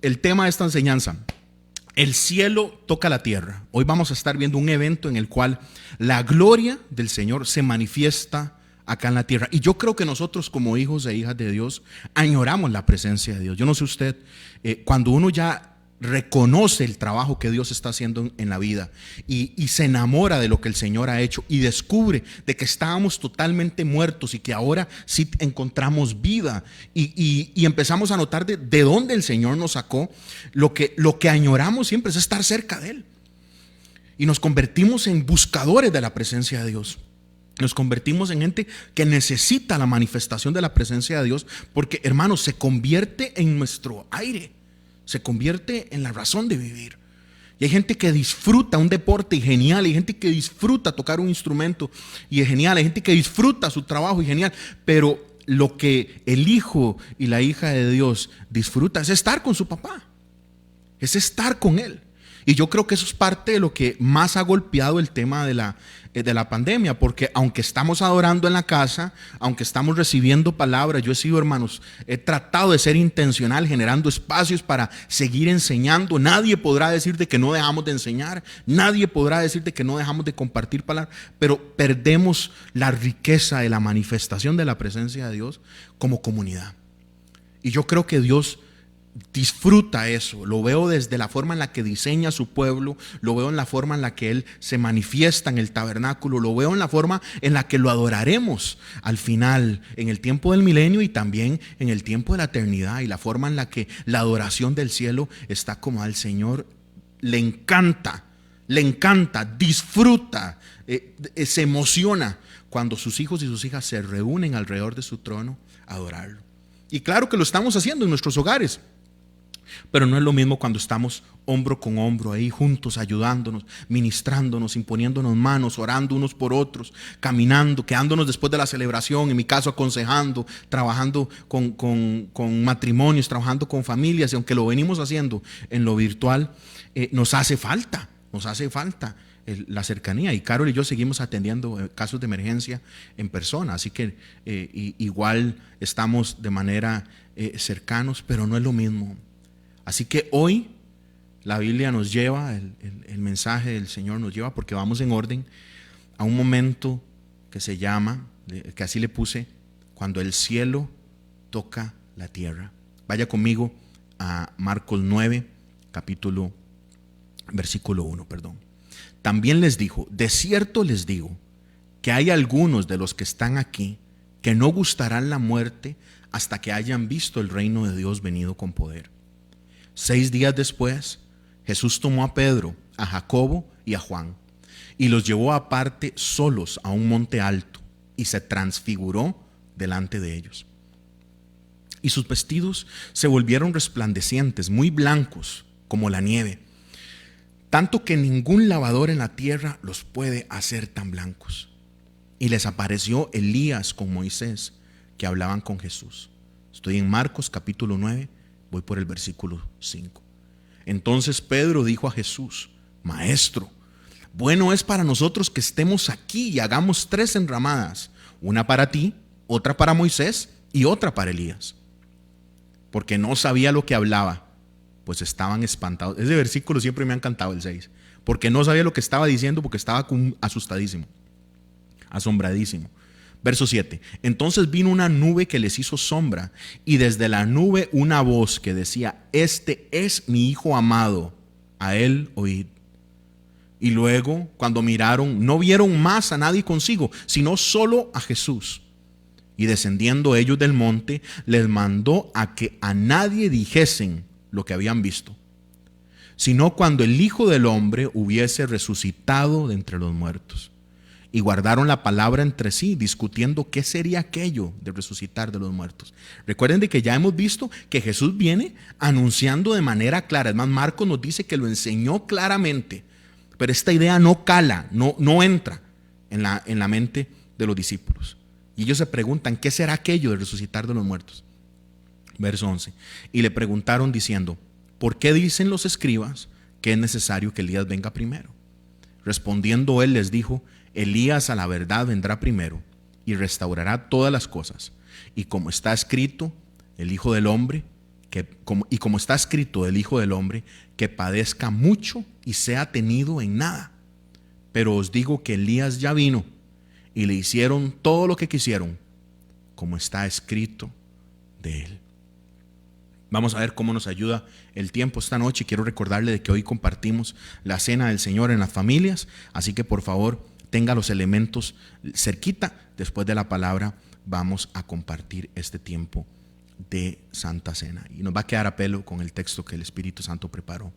el tema de esta enseñanza: el cielo toca la tierra. Hoy vamos a estar viendo un evento en el cual la gloria del Señor se manifiesta acá en la tierra. Y yo creo que nosotros, como hijos e hijas de Dios, añoramos la presencia de Dios. Yo no sé usted, cuando uno ya reconoce el trabajo que Dios está haciendo en la vida y se enamora de lo que el Señor ha hecho y descubre de que estábamos totalmente muertos y que ahora sí encontramos vida y empezamos a notar de dónde el Señor nos sacó, lo que añoramos siempre es estar cerca de Él, y nos convertimos en buscadores de la presencia de Dios. Nos convertimos en gente que necesita la manifestación de la presencia de Dios, porque, hermanos, se convierte en nuestro aire, se convierte en la razón de vivir. Y hay gente que disfruta un deporte y genial, hay gente que disfruta tocar un instrumento y es genial, hay gente que disfruta su trabajo y genial, pero lo que el hijo y la hija de Dios disfruta es estar con su papá, es estar con Él. Y yo creo que eso es parte de lo que más ha golpeado el tema de la pandemia, porque aunque estamos adorando en la casa, aunque estamos recibiendo palabras, yo he sido, hermanos, he tratado de ser intencional generando espacios para seguir enseñando. Nadie podrá decirte que no dejamos de enseñar, nadie podrá decirte que no dejamos de compartir palabras, pero perdemos la riqueza de la manifestación de la presencia de Dios como comunidad. Y yo creo que Dios disfruta eso. Lo veo desde la forma en la que diseña su pueblo, lo veo en la forma en la que Él se manifiesta en el tabernáculo, lo veo en la forma en la que lo adoraremos al final, en el tiempo del milenio y también en el tiempo de la eternidad, y la forma en la que la adoración del cielo está como al Señor le encanta, disfruta, se emociona cuando sus hijos y sus hijas se reúnen alrededor de su trono a adorarlo. Y claro que lo estamos haciendo en nuestros hogares, pero no es lo mismo cuando estamos hombro con hombro ahí juntos, ayudándonos, ministrándonos, imponiéndonos manos, orando unos por otros, caminando, quedándonos después de la celebración, en mi caso aconsejando, trabajando con matrimonios, trabajando con familias. Y aunque lo venimos haciendo en lo virtual, nos hace falta la cercanía. Y Carol y yo seguimos atendiendo casos de emergencia en persona, así que igual estamos de manera cercanos, pero no es lo mismo. Así que hoy la Biblia nos lleva, el mensaje del Señor nos lleva, porque vamos en orden, a un momento que se llama, que así le puse, cuando el cielo toca la tierra. Vaya conmigo a Marcos 9, versículo 1. También les dijo: de cierto les digo, que hay algunos de los que están aquí que no gustarán la muerte hasta que hayan visto el reino de Dios venido con poder. 6 días después, Jesús tomó a Pedro, a Jacobo y a Juan y los llevó aparte solos a un monte alto y se transfiguró delante de ellos. Y sus vestidos se volvieron resplandecientes, muy blancos como la nieve, tanto que ningún lavador en la tierra los puede hacer tan blancos. Y les apareció Elías con Moisés, que hablaban con Jesús. Estoy en Marcos capítulo 9, voy por el versículo 5. Entonces Pedro dijo a Jesús: Maestro, bueno es para nosotros que estemos aquí y hagamos 3 enramadas, una para ti, otra para Moisés y otra para Elías. Porque no sabía lo que hablaba, pues estaban espantados. Ese versículo siempre me ha encantado, el 6. Porque no sabía lo que estaba diciendo, porque estaba asustadísimo, asombradísimo. Verso 7. Entonces vino una nube que les hizo sombra, y desde la nube una voz que decía: Este es mi Hijo amado, a él oíd. Y luego, cuando miraron, no vieron más a nadie consigo, sino solo a Jesús. Y descendiendo ellos del monte, les mandó a que a nadie dijesen lo que habían visto, sino cuando el Hijo del Hombre hubiese resucitado de entre los muertos. Y guardaron la palabra entre sí, discutiendo qué sería aquello de resucitar de los muertos. Recuerden de que ya hemos visto que Jesús viene anunciando de manera clara. Es más, Marcos nos dice que lo enseñó claramente, pero esta idea no cala, no entra en la mente de los discípulos. Y ellos se preguntan: ¿qué será aquello de resucitar de los muertos? Verso 11. Y le preguntaron diciendo: ¿por qué dicen los escribas que es necesario que Elías venga primero? Respondiendo él les dijo: Elías a la verdad vendrá primero y restaurará todas las cosas. Y como está escrito, el Hijo del Hombre y como está escrito del Hijo del Hombre, que padezca mucho y sea tenido en nada. Pero os digo que Elías ya vino y le hicieron todo lo que quisieron, como está escrito de él. Vamos a ver cómo nos ayuda el tiempo esta noche. Quiero recordarle de que hoy compartimos la cena del Señor en las familias, así que por favor tenga los elementos cerquita. Después de la palabra vamos a compartir este tiempo de Santa Cena y nos va a quedar a pelo con el texto que el Espíritu Santo preparó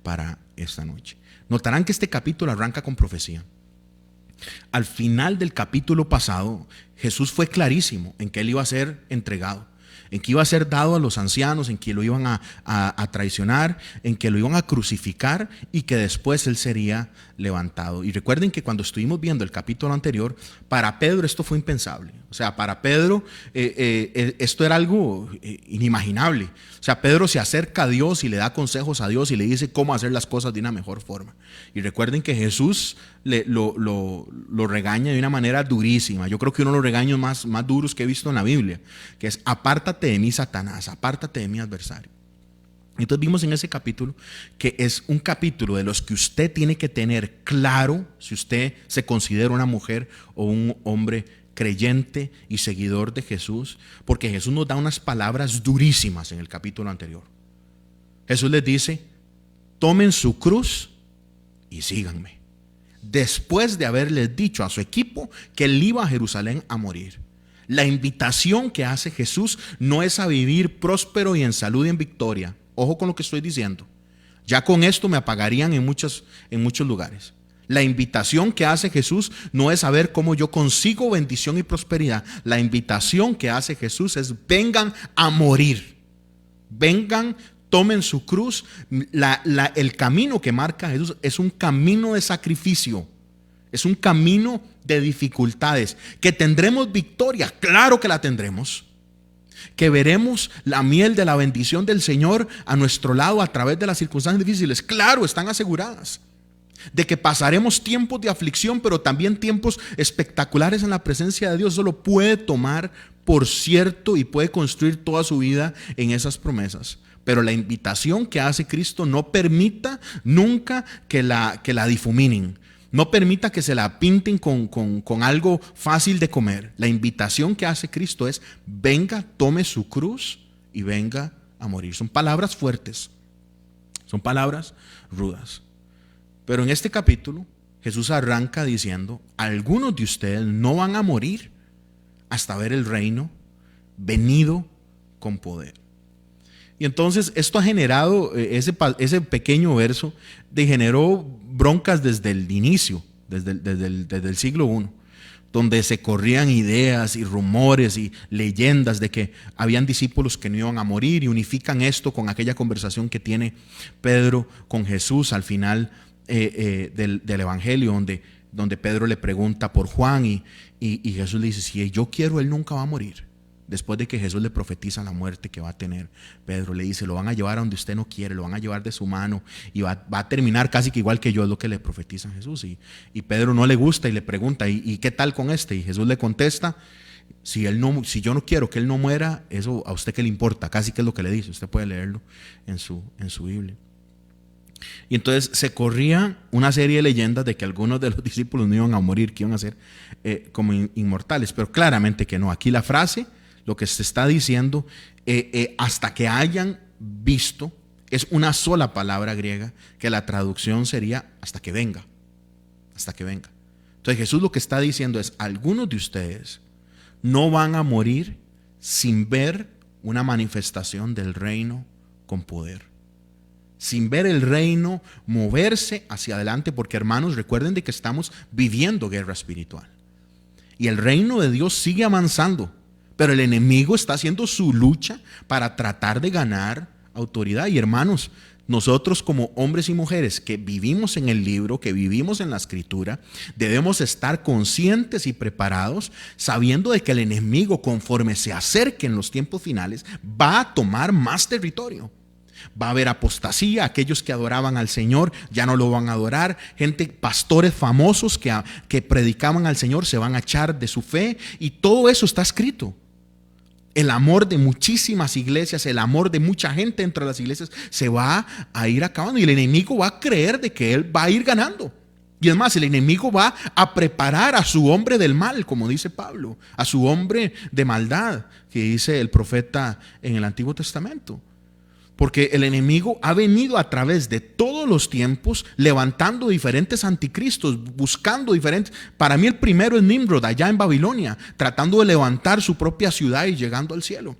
para esta noche. Notarán que este capítulo arranca con profecía. Al final del capítulo pasado, Jesús fue clarísimo en que él iba a ser entregado, en que iba a ser dado a los ancianos, en que lo iban a traicionar, en que lo iban a crucificar y que después él sería levantado. Y recuerden que cuando estuvimos viendo el capítulo anterior, para Pedro esto fue impensable. O sea, para Pedro esto era algo inimaginable. O sea, Pedro se acerca a Dios y le da consejos a Dios y le dice cómo hacer las cosas de una mejor forma. Y recuerden que Jesús lo regaña de una manera durísima. Yo creo que uno de los regaños más duros que he visto en la Biblia, que es: apártate de mí, Satanás, apártate de mi adversario. Entonces vimos en ese capítulo que es un capítulo de los que usted tiene que tener claro si usted se considera una mujer o un hombre creyente y seguidor de Jesús, porque Jesús nos da unas palabras durísimas en el capítulo anterior. Jesús les dice: tomen su cruz y síganme. Después de haberles dicho a su equipo que él iba a Jerusalén a morir. La invitación que hace Jesús no es a vivir próspero y en salud y en victoria. Ojo con lo que estoy diciendo. Ya con esto me apagarían en muchos lugares. La invitación que hace Jesús no es a ver cómo yo consigo bendición y prosperidad. La invitación que hace Jesús es: vengan a morir. Vengan, tomen su cruz. El camino que marca Jesús es un camino de sacrificio. Es un camino de dificultades. ¿Que tendremos victoria? Claro que la tendremos. Que veremos la miel de la bendición del Señor a nuestro lado a través de las circunstancias difíciles. Claro, están aseguradas. De que pasaremos tiempos de aflicción, pero también tiempos espectaculares en la presencia de Dios. Eso lo puede tomar por cierto y puede construir toda su vida en esas promesas. Pero la invitación que hace Cristo no permita nunca que la difuminen. No permita que se la pinten con algo fácil de comer. La invitación que hace Cristo es: venga, tome su cruz y venga a morir. Son palabras fuertes, son palabras rudas. Pero en este capítulo Jesús arranca diciendo: algunos de ustedes no van a morir hasta ver el reino venido con poder. Y entonces esto ha generado, ese pequeño verso generó broncas desde el inicio, desde el siglo I, donde se corrían ideas y rumores y leyendas de que habían discípulos que no iban a morir, y unifican esto con aquella conversación que tiene Pedro con Jesús al final del Evangelio, donde Pedro le pregunta por Juan y Jesús le dice: si yo quiero, él nunca va a morir. Después de que Jesús le profetiza la muerte que va a tener, Pedro le dice: lo van a llevar a donde usted no quiere, lo van a llevar de su mano y va a terminar casi que igual que yo, es lo que le profetiza Jesús. Y Pedro no le gusta y le pregunta: ¿y qué tal con este? Y Jesús le contesta: si yo no quiero que él no muera, eso a usted qué le importa, casi que es lo que le dice. Usted puede leerlo en su Biblia. Y entonces se corría una serie de leyendas de que algunos de los discípulos no iban a morir, que iban a ser como inmortales, pero claramente que no. Aquí la frase, lo que se está diciendo, hasta que hayan visto, es una sola palabra griega, que la traducción sería: hasta que venga, hasta que venga. Entonces Jesús lo que está diciendo es: algunos de ustedes no van a morir sin ver una manifestación del reino con poder, sin ver el reino moverse hacia adelante, porque, hermanos, recuerden de que estamos viviendo guerra espiritual y el reino de Dios sigue avanzando. Pero el enemigo está haciendo su lucha para tratar de ganar autoridad. Y, hermanos, nosotros como hombres y mujeres que vivimos en el libro, que vivimos en la escritura, debemos estar conscientes y preparados, sabiendo de que el enemigo, conforme se acerque en los tiempos finales, va a tomar más territorio. Va a haber apostasía, aquellos que adoraban al Señor ya no lo van a adorar, pastores famosos que predicaban al Señor se van a echar de su fe, y todo eso está escrito. El amor de muchísimas iglesias, el amor de mucha gente entre las iglesias se va a ir acabando y el enemigo va a creer de que él va a ir ganando. Y es más, el enemigo va a preparar a su hombre del mal, como dice Pablo, a su hombre de maldad, que dice el profeta en el Antiguo Testamento. Porque el enemigo ha venido a través de todos los tiempos levantando diferentes anticristos, buscando diferentes. Para mí el primero es Nimrod, allá en Babilonia, tratando de levantar su propia ciudad y llegando al cielo.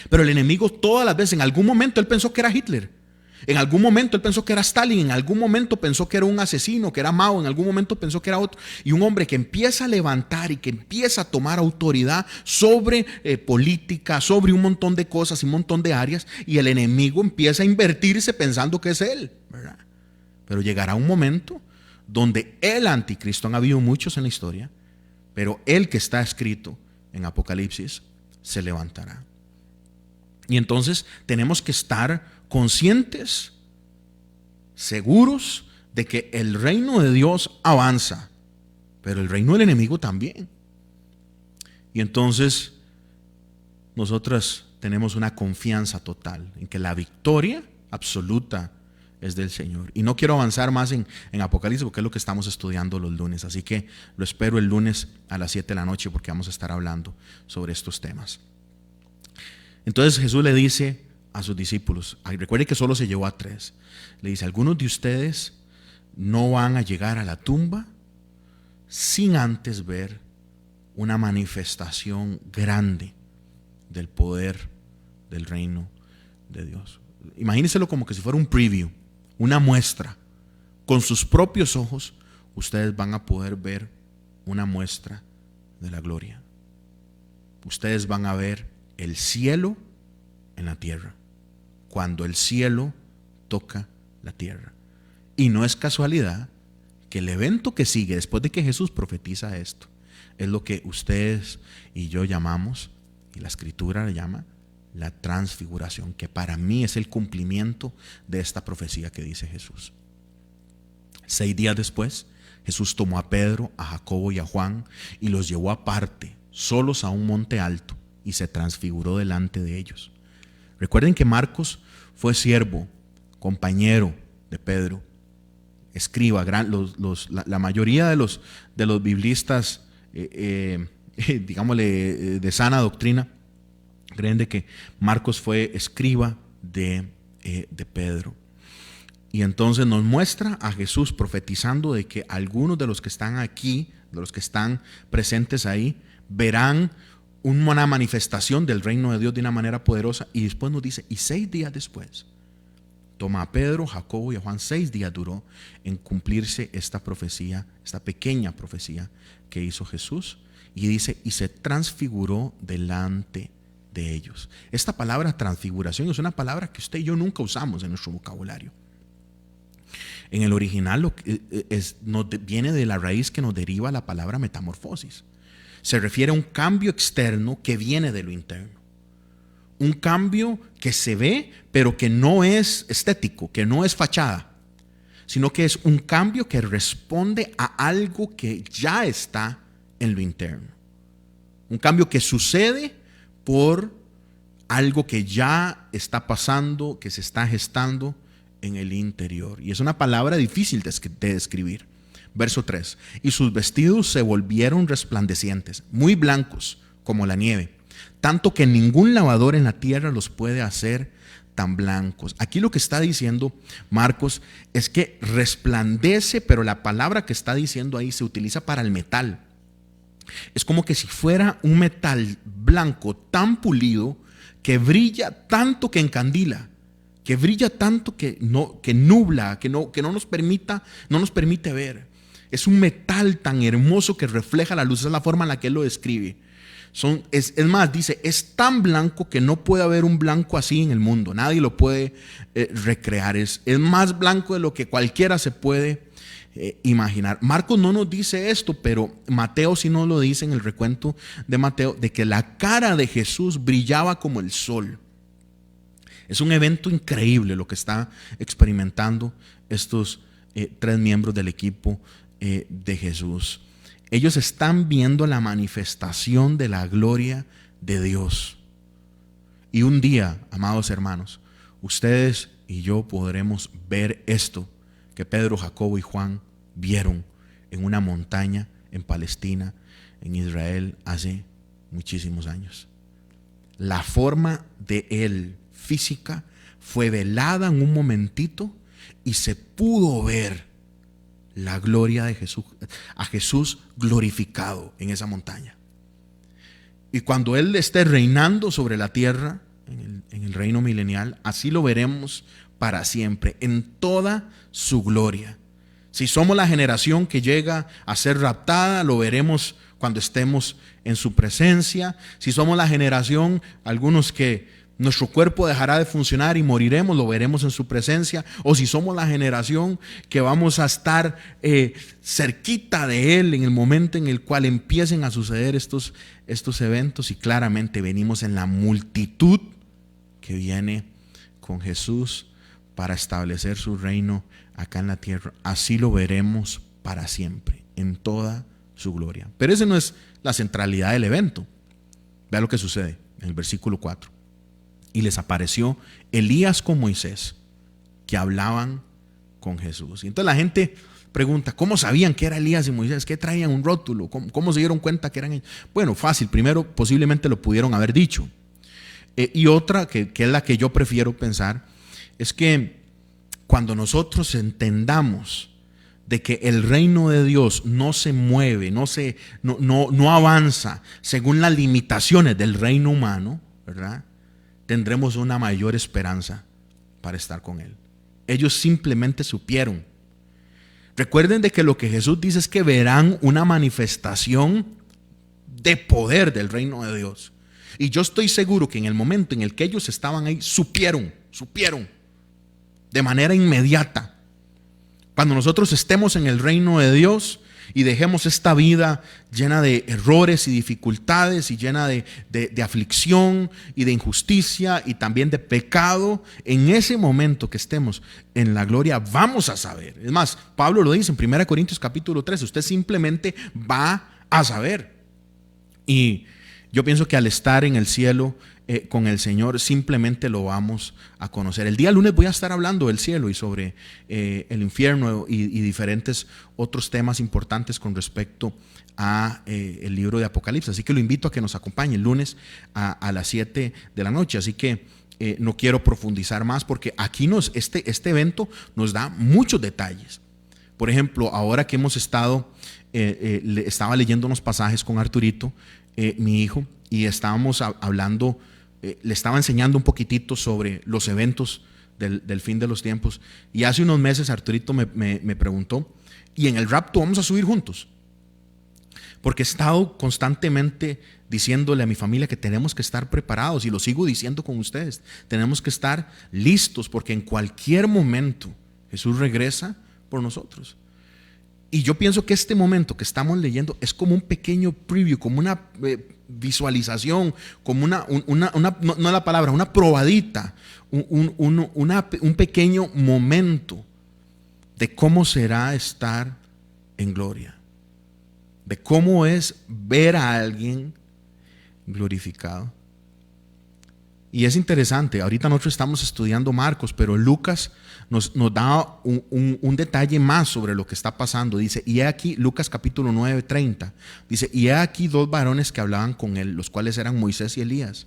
Pero el enemigo todas las veces, en algún momento él pensó que era Hitler. En algún momento él pensó que era Stalin, en algún momento pensó que era un asesino, que era Mao, en algún momento pensó que era otro. Y un hombre que empieza a levantar y que empieza a tomar autoridad sobre política, sobre un montón de cosas y un montón de áreas, y el enemigo empieza a invertirse pensando que es él, ¿verdad? Pero llegará un momento donde el anticristo, han habido muchos en la historia, pero el que está escrito en Apocalipsis se levantará. Y entonces tenemos que estar conscientes, seguros de que el reino de Dios avanza, pero el reino del enemigo también. Y entonces nosotros tenemos una confianza total en que la victoria absoluta es del Señor. Y no quiero avanzar más en Apocalipsis porque es lo que estamos estudiando los lunes, así que lo espero el lunes a las 7 de la noche porque vamos a estar hablando sobre estos temas. Entonces Jesús le dice a sus discípulos, recuerde que solo se llevó a 3, le dice: algunos de ustedes no van a llegar a la tumba sin antes ver una manifestación grande del poder del reino de Dios. Imagínenselo como que si fuera un preview, una muestra. Con sus propios ojos ustedes van a poder ver una muestra de la gloria. Ustedes van a ver el cielo en la tierra, cuando el cielo toca la tierra. Y no es casualidad que el evento que sigue después de que Jesús profetiza esto es lo que ustedes y yo llamamos, y la escritura le llama, la transfiguración, que para mí es el cumplimiento de esta profecía que dice Jesús. 6 días después, Jesús tomó a Pedro, a Jacobo y a Juan y los llevó aparte, solos a un monte alto, y se transfiguró delante de ellos. Recuerden que Marcos fue siervo, compañero de Pedro, escriba. La mayoría de los biblistas, digámosle, de sana doctrina, creen de que Marcos fue escriba de Pedro. Y entonces nos muestra a Jesús profetizando de que algunos de los que están aquí, de los que están presentes ahí, verán una manifestación del reino de Dios de una manera poderosa. Y después nos dice, y 6 días después, toma a Pedro, Jacobo y a Juan. 6 días duró en cumplirse esta profecía, esta pequeña profecía que hizo Jesús. Y dice, y se transfiguró delante de ellos. Esta palabra transfiguración es una palabra que usted y yo nunca usamos en nuestro vocabulario. En el original viene de la raíz que nos deriva la palabra metamorfosis. Se refiere a un cambio externo que viene de lo interno. Un cambio que se ve, pero que no es estético, que no es fachada, sino que es un cambio que responde a algo que ya está en lo interno. Un cambio que sucede por algo que ya está pasando, que se está gestando en el interior. Y es una palabra difícil de describir. Verso 3. Y sus vestidos se volvieron resplandecientes, muy blancos como la nieve, tanto que ningún lavador en la tierra los puede hacer tan blancos. Aquí lo que está diciendo Marcos es que resplandece, pero la palabra que está diciendo ahí se utiliza para el metal. Es como que si fuera un metal blanco tan pulido que brilla tanto que encandila, que brilla tanto que nubla, que no nos permite ver. Es un metal tan hermoso que refleja la luz. Esa es la forma en la que él lo describe. Es más, dice, es tan blanco que no puede haber un blanco así en el mundo. Nadie lo puede recrear. Es más blanco de lo que cualquiera se puede imaginar. Marcos no nos dice esto, pero Mateo sí nos lo dice en el recuento de Mateo, de que la cara de Jesús brillaba como el sol. Es un evento increíble lo que está experimentando estos 3 miembros del equipo de Jesús. Ellos están viendo la manifestación de la gloria de Dios. Y un día, amados hermanos, ustedes y yo podremos ver esto que Pedro, Jacobo y Juan vieron en una montaña en Palestina, en Israel, hace muchísimos años. La forma de él física fue velada en un momentito y se pudo ver la gloria de Jesús, a Jesús glorificado en esa montaña. Y cuando Él esté reinando sobre la tierra, en el reino milenial, así lo veremos para siempre, en toda su gloria. Si somos la generación que llega a ser raptada, lo veremos cuando estemos en su presencia. Si somos la generación, algunos que nuestro cuerpo dejará de funcionar y moriremos, lo veremos en su presencia. O si somos la generación que vamos a estar cerquita de Él en el momento en el cual empiecen a suceder estos eventos, y claramente venimos en la multitud que viene con Jesús para establecer su reino acá en la tierra. Así lo veremos para siempre, en toda su gloria. Pero esa no es la centralidad del evento. Vea lo que sucede en el versículo 4. Y les apareció Elías con Moisés, que hablaban con Jesús. Y entonces la gente pregunta, ¿cómo sabían que era Elías y Moisés? ¿Qué traían un rótulo? ¿Cómo se dieron cuenta que eran ellos? Bueno, fácil. Primero, posiblemente lo pudieron haber dicho. Y otra, que es la que yo prefiero pensar, es que cuando nosotros entendamos de que el reino de Dios no se mueve, no avanza según las limitaciones del reino humano, ¿verdad?, tendremos una mayor esperanza para estar con Él. Ellos simplemente supieron. Recuerden de que lo que Jesús dice es que verán una manifestación de poder del reino de Dios. Y yo estoy seguro que en el momento en el que ellos estaban ahí, supieron de manera inmediata. Cuando nosotros estemos en el reino de Dios y dejemos esta vida llena de errores y dificultades y llena de aflicción y de injusticia y también de pecado, en ese momento que estemos en la gloria vamos a saber. Es más, Pablo lo dice en 1 Corintios capítulo 3, usted simplemente va a saber. Y yo pienso que al estar en el cielo con el Señor simplemente lo vamos a conocer. El día lunes voy a estar hablando del cielo y sobre el infierno y diferentes otros temas importantes con respecto a el libro de Apocalipsis. Así que lo invito a que nos acompañe el lunes a las 7 de la noche. Así que no quiero profundizar más porque aquí este evento nos da muchos detalles. Por ejemplo, ahora que hemos estaba leyendo unos pasajes con Arturito, mi hijo, y estábamos hablando, le estaba enseñando un poquitito sobre los eventos del fin de los tiempos. Y hace unos meses Arturito me preguntó, ¿y en el rapto vamos a subir juntos? Porque he estado constantemente diciéndole a mi familia que tenemos que estar preparados, y lo sigo diciendo con ustedes. Tenemos que estar listos porque en cualquier momento Jesús regresa por nosotros. Y yo pienso que este momento que estamos leyendo es como un pequeño preview, como una visualización, como una probadita, un pequeño momento de cómo será estar en gloria, de cómo es ver a alguien glorificado. Y es interesante, ahorita nosotros estamos estudiando Marcos, pero Lucas nos da un detalle más sobre lo que está pasando. Dice, y he aquí, Lucas capítulo 9, 30, dice, y he aquí dos varones que hablaban con él, los cuales eran Moisés y Elías.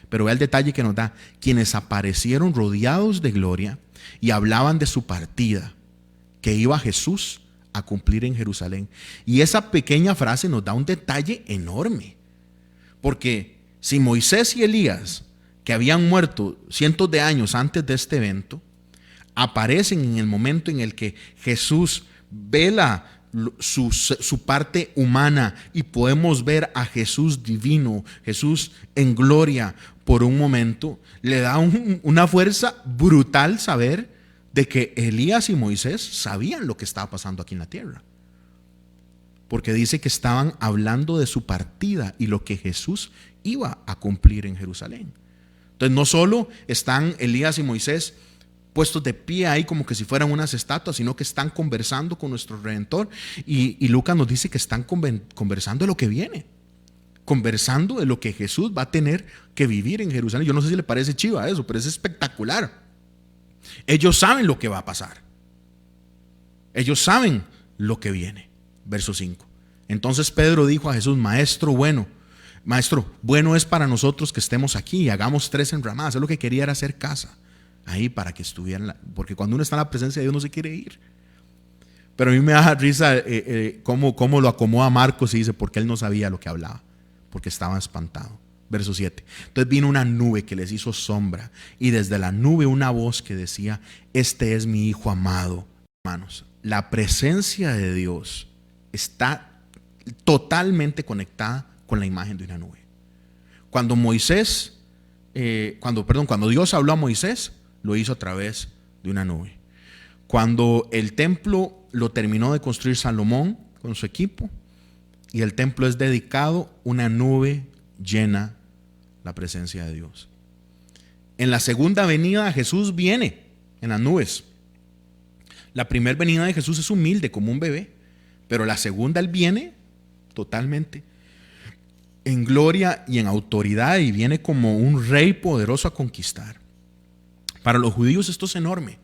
Pero vea el detalle que nos da, quienes aparecieron rodeados de gloria y hablaban de su partida, que iba Jesús a cumplir en Jerusalén. Y esa pequeña frase nos da un detalle enorme, porque si Moisés y Elías, que habían muerto cientos de años antes de este evento, aparecen en el momento en el que Jesús vela su parte humana y podemos ver a Jesús divino, Jesús en gloria por un momento, le da una fuerza brutal saber de que Elías y Moisés sabían lo que estaba pasando aquí en la tierra. Porque dice que estaban hablando de su partida y lo que Jesús iba a cumplir en Jerusalén. Entonces no solo están Elías y Moisés puestos de pie ahí como que si fueran unas estatuas, sino que están conversando con nuestro Redentor. Y Lucas nos dice que están conversando de lo que viene. conversando de lo que Jesús va a tener que vivir en Jerusalén. Yo no sé si le parece chiva eso, pero es espectacular. Ellos saben lo que va a pasar. Ellos saben lo que viene. Verso 5. Entonces Pedro dijo a Jesús: Maestro, bueno es para nosotros que estemos aquí y hagamos 3 enramadas. Él lo que quería era hacer casa ahí para que estuvieran, porque cuando uno está en la presencia de Dios no se quiere ir. Pero a mí me da risa cómo lo acomoda Marcos y dice, porque él no sabía lo que hablaba, porque estaba espantado. Verso 7. Entonces vino una nube que les hizo sombra, y desde la nube una voz que decía: este es mi Hijo amado. Hermanos, la presencia de Dios está totalmente conectada con la imagen de una nube. Cuando Dios habló a Moisés, lo hizo a través de una nube. Cuando el templo lo terminó de construir Salomón con su equipo y el templo es dedicado, una nube llena la presencia de Dios. En la segunda venida Jesús viene en las nubes. La primera venida de Jesús es humilde como un bebé, pero la segunda Él viene totalmente en gloria y en autoridad, y viene como un rey poderoso a conquistar. Para los judíos esto es enorme.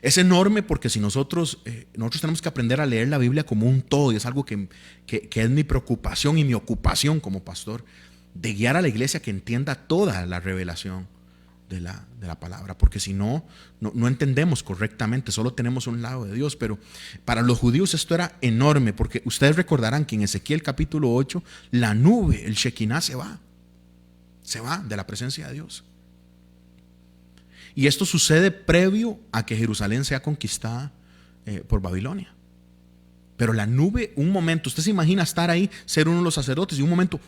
Es enorme porque si nosotros tenemos que aprender a leer la Biblia como un todo, y es algo que es mi preocupación y mi ocupación como pastor, de guiar a la iglesia que entienda toda la revelación de la palabra, porque si no entendemos correctamente, solo tenemos un lado de Dios. Pero para los judíos esto era enorme, porque ustedes recordarán que en Ezequiel capítulo 8, la nube, el Shekinah, se va de la presencia de Dios. Y esto sucede previo a que Jerusalén sea conquistada por Babilonia. Pero la nube, un momento, usted se imagina estar ahí, ser uno de los sacerdotes, y un momento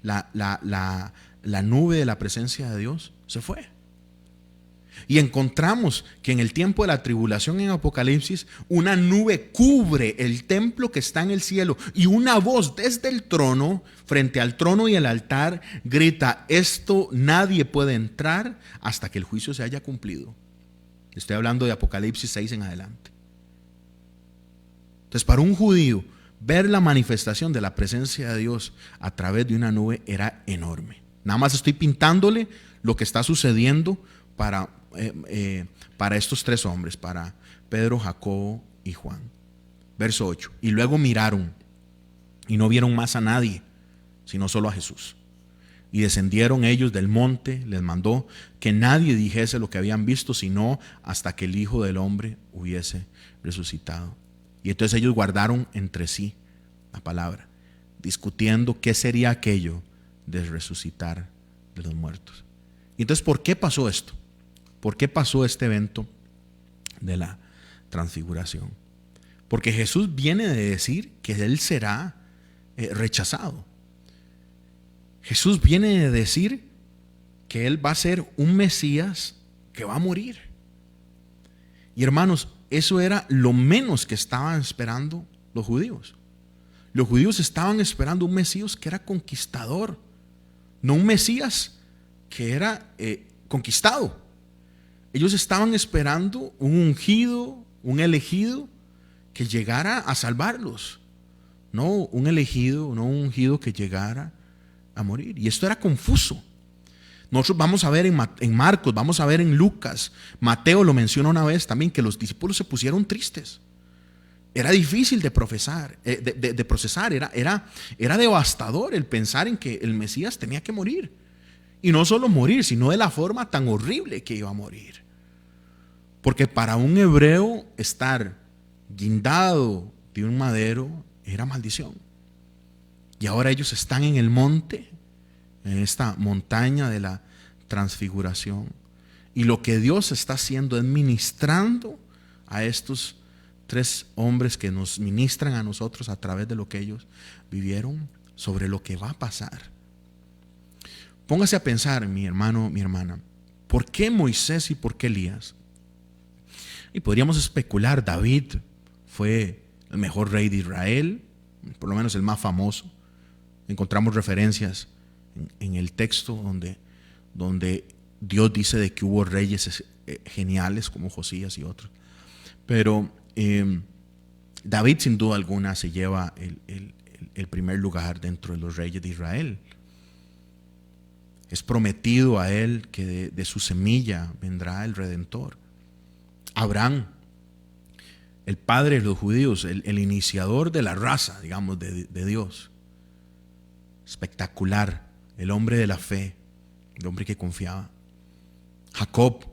la nube de la presencia de Dios se fue. Y encontramos que en el tiempo de la tribulación en Apocalipsis, una nube cubre el templo que está en el cielo, y una voz desde el trono, frente al trono y el altar, grita: esto nadie puede entrar hasta que el juicio se haya cumplido. Estoy hablando de Apocalipsis 6 en adelante. Entonces, para un judío, ver la manifestación de la presencia de Dios a través de una nube era enorme. Nada más estoy pintándole lo que está sucediendo para estos 3 hombres, para Pedro, Jacobo y Juan. Verso 8. Y luego miraron y no vieron más a nadie, sino solo a Jesús. Y descendieron ellos del monte. Les mandó que nadie dijese lo que habían visto, sino hasta que el Hijo del Hombre hubiese resucitado. Y entonces ellos guardaron entre sí la palabra, discutiendo qué sería aquello de resucitar de los muertos. Y entonces, ¿por qué pasó esto? ¿Por qué pasó este evento de la transfiguración? Porque Jesús viene de decir que Él será rechazado. Jesús viene de decir que Él va a ser un Mesías que va a morir. Y hermanos, eso era lo menos que estaban esperando los judíos. Los judíos estaban esperando un Mesías que era conquistador, no un Mesías que era conquistado. Ellos estaban esperando un ungido, un elegido que llegara a salvarlos. No un elegido, no un ungido que llegara a morir. Y esto era confuso. Nosotros vamos a ver en Marcos, vamos a ver en Lucas, Mateo lo menciona una vez también, que los discípulos se pusieron tristes. Era difícil de procesar, era devastador el pensar en que el Mesías tenía que morir. Y no solo morir, sino de la forma tan horrible que iba a morir. Porque para un hebreo estar guindado de un madero era maldición. Y ahora ellos están en el monte, en esta montaña de la transfiguración. Y lo que Dios está haciendo es ministrando a estos 3 hombres que nos ministran a nosotros a través de lo que ellos vivieron, sobre lo que va a pasar. Póngase a pensar, mi hermano, mi hermana, ¿por qué Moisés y por qué Elías? Y podríamos especular, David fue el mejor rey de Israel, por lo menos el más famoso. Encontramos referencias en el texto donde Dios dice de que hubo reyes geniales como Josías y otros. Pero David sin duda alguna se lleva el primer lugar dentro de los reyes de Israel. Es prometido a él que de su semilla vendrá el Redentor. Abraham, el padre de los judíos, el iniciador de la raza, digamos, de Dios. Espectacular, el hombre de la fe, el hombre que confiaba. Jacob,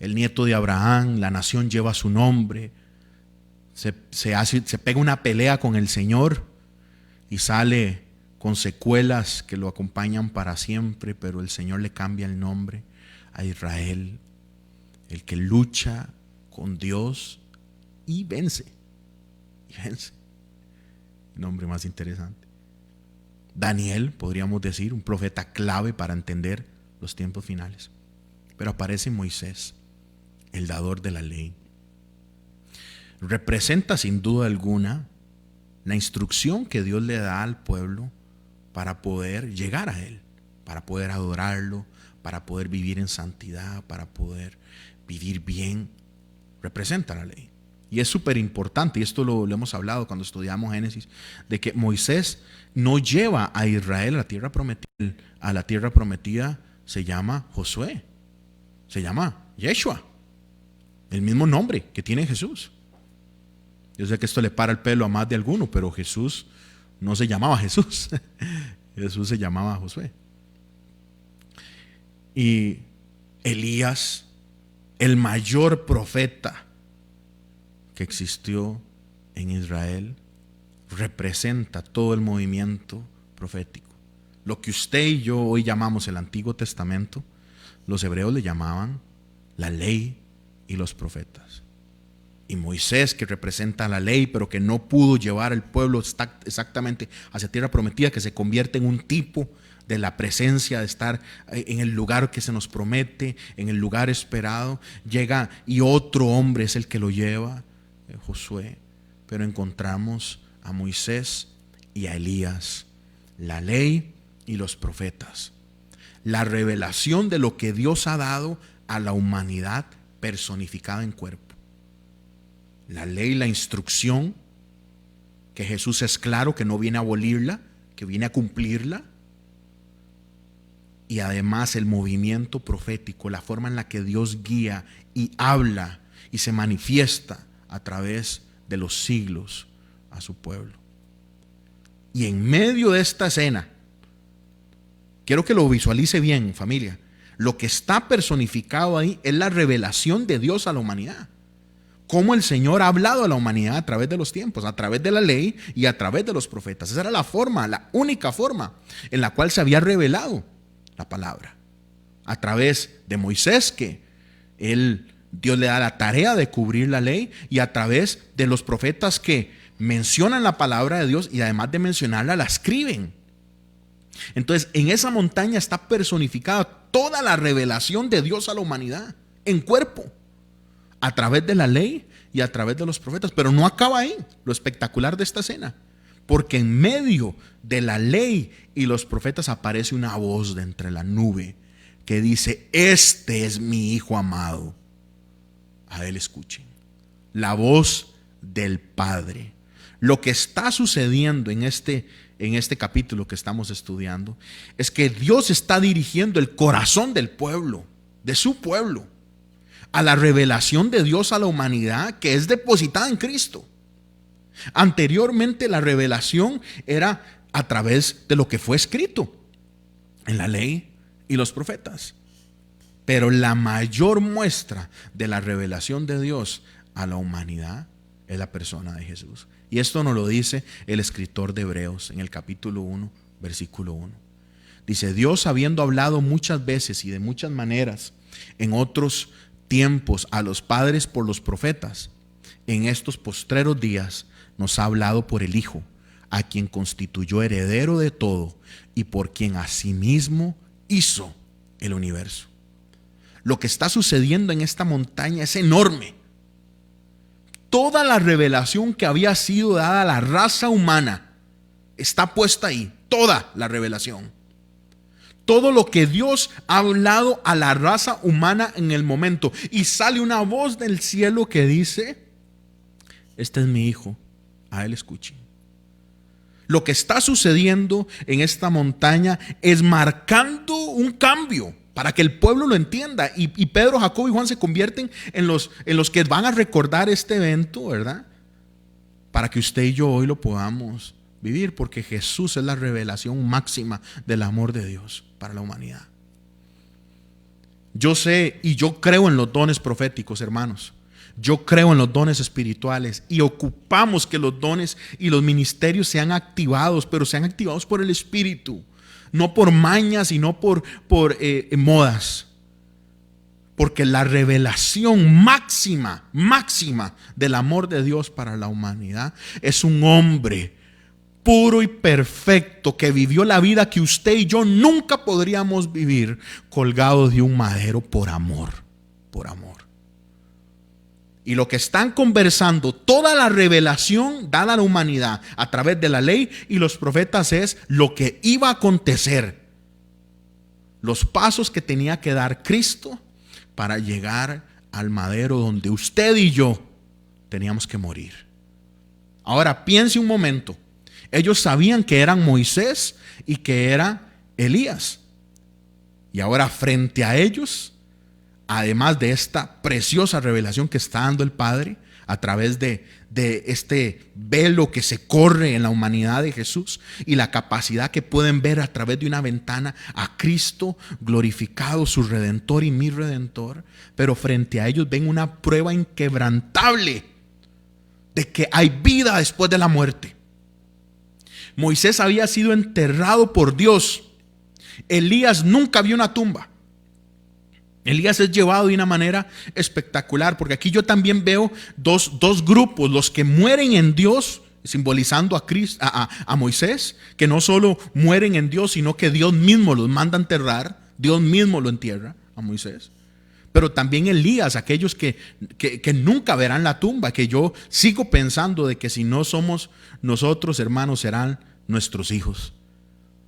el nieto de Abraham, la nación lleva su nombre. Se pega una pelea con el Señor y sale con secuelas que lo acompañan para siempre, pero el Señor le cambia el nombre a Israel, el que lucha con Dios y vence. El nombre más interesante. Daniel, podríamos decir, un profeta clave para entender los tiempos finales. Pero aparece Moisés, el dador de la ley. Representa sin duda alguna la instrucción que Dios le da al pueblo para poder llegar a Él, para poder adorarlo, para poder vivir en santidad, para poder vivir bien. Representa la ley. Y es súper importante, y esto lo hemos hablado cuando estudiamos Génesis, de que Moisés no lleva a Israel a la tierra prometida. A la tierra prometida se llama Josué, se llama Yeshua, el mismo nombre que tiene Jesús. Yo sé que esto le para el pelo a más de alguno, pero Jesús no se llamaba Jesús. Jesús se llamaba Josué. Y Elías, el mayor profeta que existió en Israel, representa todo el movimiento profético. Lo que usted y yo hoy llamamos el Antiguo Testamento, los hebreos le llamaban la ley y los profetas. Y Moisés, que representa la ley, pero que no pudo llevar al pueblo exactamente hacia tierra prometida, que se convierte en un tipo de la presencia, de estar en el lugar que se nos promete, en el lugar esperado, llega y otro hombre es el que lo lleva, Josué. Pero encontramos a Moisés y a Elías, la ley y los profetas, la revelación de lo que Dios ha dado a la humanidad personificada en cuerpo. La ley, la instrucción, que Jesús es claro que no viene a abolirla, que viene a cumplirla. Y además el movimiento profético, la forma en la que Dios guía y habla y se manifiesta a través de los siglos a su pueblo. Y en medio de esta escena, quiero que lo visualice bien, familia, lo que está personificado ahí es la revelación de Dios a la humanidad. Cómo el Señor ha hablado a la humanidad a través de los tiempos, a través de la ley y a través de los profetas. Esa era la forma, la única forma en la cual se había revelado la palabra. A través de Moisés, que Dios le da la tarea de cubrir la ley, y a través de los profetas que mencionan la palabra de Dios y además de mencionarla, la escriben. Entonces, en esa montaña está personificada toda la revelación de Dios a la humanidad, en cuerpo, a través de la ley y a través de los profetas. Pero no acaba ahí, lo espectacular de esta escena, porque en medio de la ley y los profetas aparece una voz de entre la nube que dice: este es mi Hijo amado, a él escuchen. La voz del Padre. Lo que está sucediendo en este capítulo que estamos estudiando es que Dios está dirigiendo el corazón del pueblo, de su pueblo, a la revelación de Dios a la humanidad que es depositada en Cristo. Anteriormente la revelación era a través de lo que fue escrito en la ley y los profetas. Pero la mayor muestra de la revelación de Dios a la humanidad es la persona de Jesús. Y esto nos lo dice el escritor de Hebreos en el capítulo 1, versículo 1. Dice: Dios, habiendo hablado muchas veces y de muchas maneras en otros tiempos a los padres por los profetas, en estos postreros días nos ha hablado por el Hijo, a quien constituyó heredero de todo y por quien asimismo hizo el universo. Lo que está sucediendo en esta montaña es enorme. Toda la revelación que había sido dada a la raza humana está puesta ahí, toda la revelación. Todo lo que Dios ha hablado a la raza humana en el momento. Y sale una voz del cielo que dice: este es mi Hijo, a él escuchen. Lo que está sucediendo en esta montaña es marcando un cambio para que el pueblo lo entienda. Y Pedro, Jacobo y Juan se convierten en los que van a recordar este evento, ¿verdad? Para que usted y yo hoy lo podamos vivir, porque Jesús es la revelación máxima del amor de Dios para la humanidad. Yo sé y yo creo en los dones proféticos, hermanos. Yo creo en los dones espirituales y ocupamos que los dones y los ministerios sean activados, pero sean activados por el Espíritu, no por mañas y no por modas. Porque la revelación máxima del amor de Dios para la humanidad es un hombre puro y perfecto que vivió la vida que usted y yo nunca podríamos vivir, colgado de un madero por amor. Y lo que están conversando, toda la revelación dada a la humanidad a través de la ley y los profetas, es lo que iba a acontecer, los pasos que tenía que dar Cristo para llegar al madero donde usted y yo teníamos que morir. Ahora piense un momento. Ellos sabían que eran Moisés y que era Elías. Y ahora frente a ellos, además de esta preciosa revelación que está dando el Padre a través de este velo que se corre en la humanidad de Jesús y la capacidad que pueden ver a través de una ventana a Cristo glorificado, su Redentor y mi Redentor, pero frente a ellos ven una prueba inquebrantable de que hay vida después de la muerte. Moisés había sido enterrado por Dios. Elías nunca vio una tumba. Elías es llevado de una manera espectacular, porque aquí yo también veo dos grupos: los que mueren en Dios, simbolizando a Cristo, a Moisés, que no solo mueren en Dios, sino que Dios mismo los manda a enterrar, Dios mismo lo entierra a Moisés. Pero también Elías, aquellos que nunca verán la tumba, que yo sigo pensando de que si no somos nosotros, hermanos, serán nuestros hijos,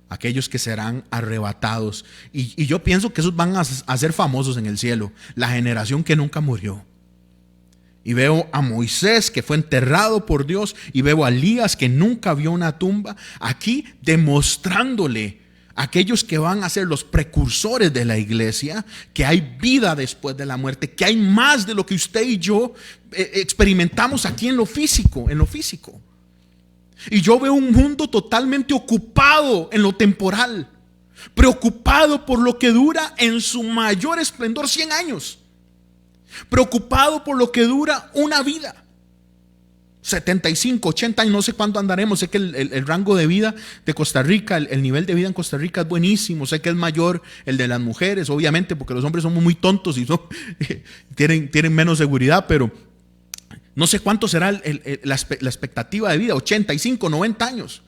aquellos que serán arrebatados. Y yo pienso que esos van a ser famosos en el cielo, la generación que nunca murió. Y veo a Moisés, que fue enterrado por Dios, y veo a Elías, que nunca vio una tumba, aquí demostrándole a aquellos que van a ser los precursores de la iglesia que hay vida después de la muerte, que hay más de lo que usted y yo experimentamos aquí en lo físico. Y yo veo un mundo totalmente ocupado en lo temporal, preocupado por lo que dura en su mayor esplendor 100 años, preocupado por lo que dura una vida, 75, 80 años, no sé cuánto andaremos. Sé que el rango de vida de Costa Rica, el nivel de vida en Costa Rica es buenísimo. Sé que es mayor el de las mujeres, obviamente, porque los hombres somos muy tontos y tienen menos seguridad, pero no sé cuánto será la expectativa de vida, 85, 90 años.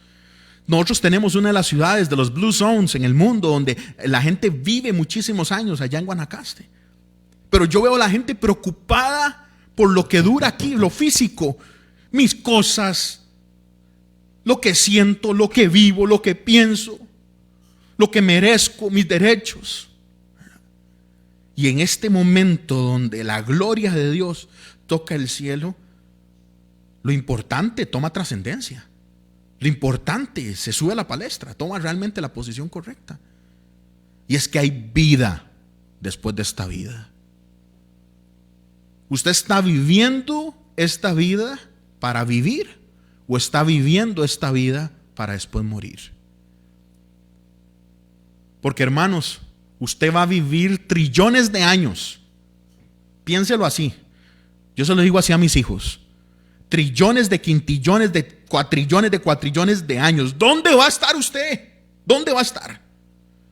Nosotros tenemos una de las ciudades de los Blue Zones en el mundo donde la gente vive muchísimos años, allá en Guanacaste. Pero yo veo a la gente preocupada por lo que dura aquí, lo físico, mis cosas, lo que siento, lo que vivo, lo que pienso, lo que merezco, mis derechos. Y en este momento donde la gloria de Dios toca el cielo, lo importante toma trascendencia. Lo importante se sube a la palestra, toma realmente la posición correcta. Y es que hay vida después de esta vida. ¿Usted está viviendo esta vida para vivir o está viviendo esta vida para después morir? Porque, hermanos, usted va a vivir trillones de años. Piénselo así. Yo se lo digo así a mis hijos: trillones de quintillones de cuatrillones de años. ¿Dónde va a estar usted? ¿Dónde va a estar?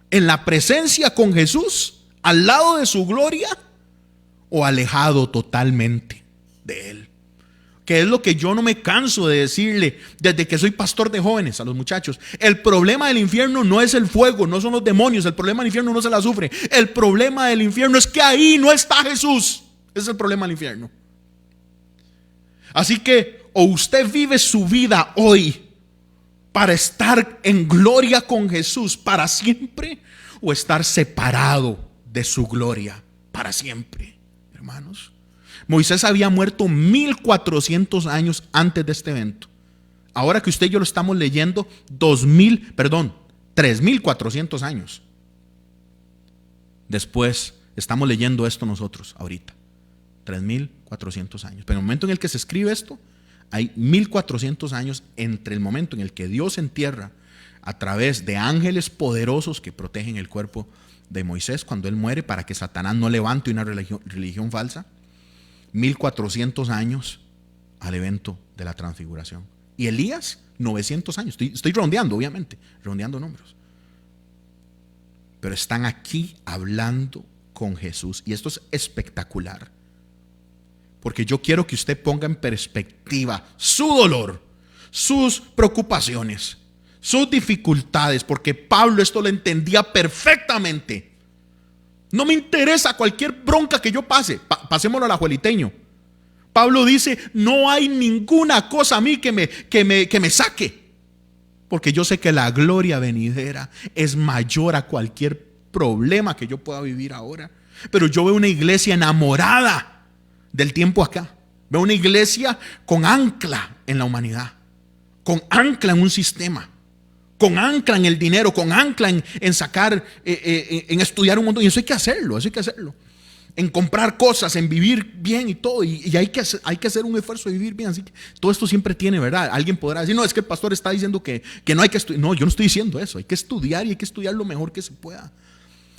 ¿En la presencia con Jesús, al lado de su gloria, o alejado totalmente de Él? Que es lo que yo no me canso de decirle desde que soy pastor de jóvenes a los muchachos. El problema del infierno no es el fuego, no son los demonios. El problema del infierno no es el azufre. El problema del infierno es que ahí no está Jesús. Ese es el problema del infierno. Así que o usted vive su vida hoy para estar en gloria con Jesús para siempre, o estar separado de su gloria para siempre, hermanos. Moisés había muerto 1400 años antes de este evento. ahora que usted y yo lo estamos leyendo, 3.400 años después, estamos leyendo esto nosotros ahorita. 3.400 años. Pero en el momento en el que se escribe esto, hay 1.400 años entre el momento en el que Dios entierra a través de ángeles poderosos que protegen el cuerpo de Moisés cuando él muere para que Satanás no levante una religión falsa. 1.400 años al evento de la transfiguración. Y Elías, 900 años. Estoy redondeando, obviamente, redondeando números. Pero están aquí hablando con Jesús. Y esto es espectacular. Porque yo quiero que usted ponga en perspectiva su dolor, sus preocupaciones, sus dificultades, porque Pablo esto lo entendía perfectamente. No me interesa cualquier bronca que yo pase, pasémoslo al ajueliteño. Pablo dice, no hay ninguna cosa a mí que me saque, porque yo sé que la gloria venidera es mayor a cualquier problema que yo pueda vivir ahora. Pero yo veo una iglesia enamorada del tiempo acá. Veo una iglesia con ancla en la humanidad, con ancla en un sistema, con ancla en el dinero, con ancla en sacar, en estudiar un montón. Y eso hay que hacerlo, en comprar cosas, en vivir bien y todo. Y hay que hacer un esfuerzo de vivir bien. Así que todo esto siempre tiene, ¿verdad? Alguien podrá decir, no, es que el pastor está diciendo que no hay que estudiar. No, yo no estoy diciendo eso. Hay que estudiar y hay que estudiar lo mejor que se pueda.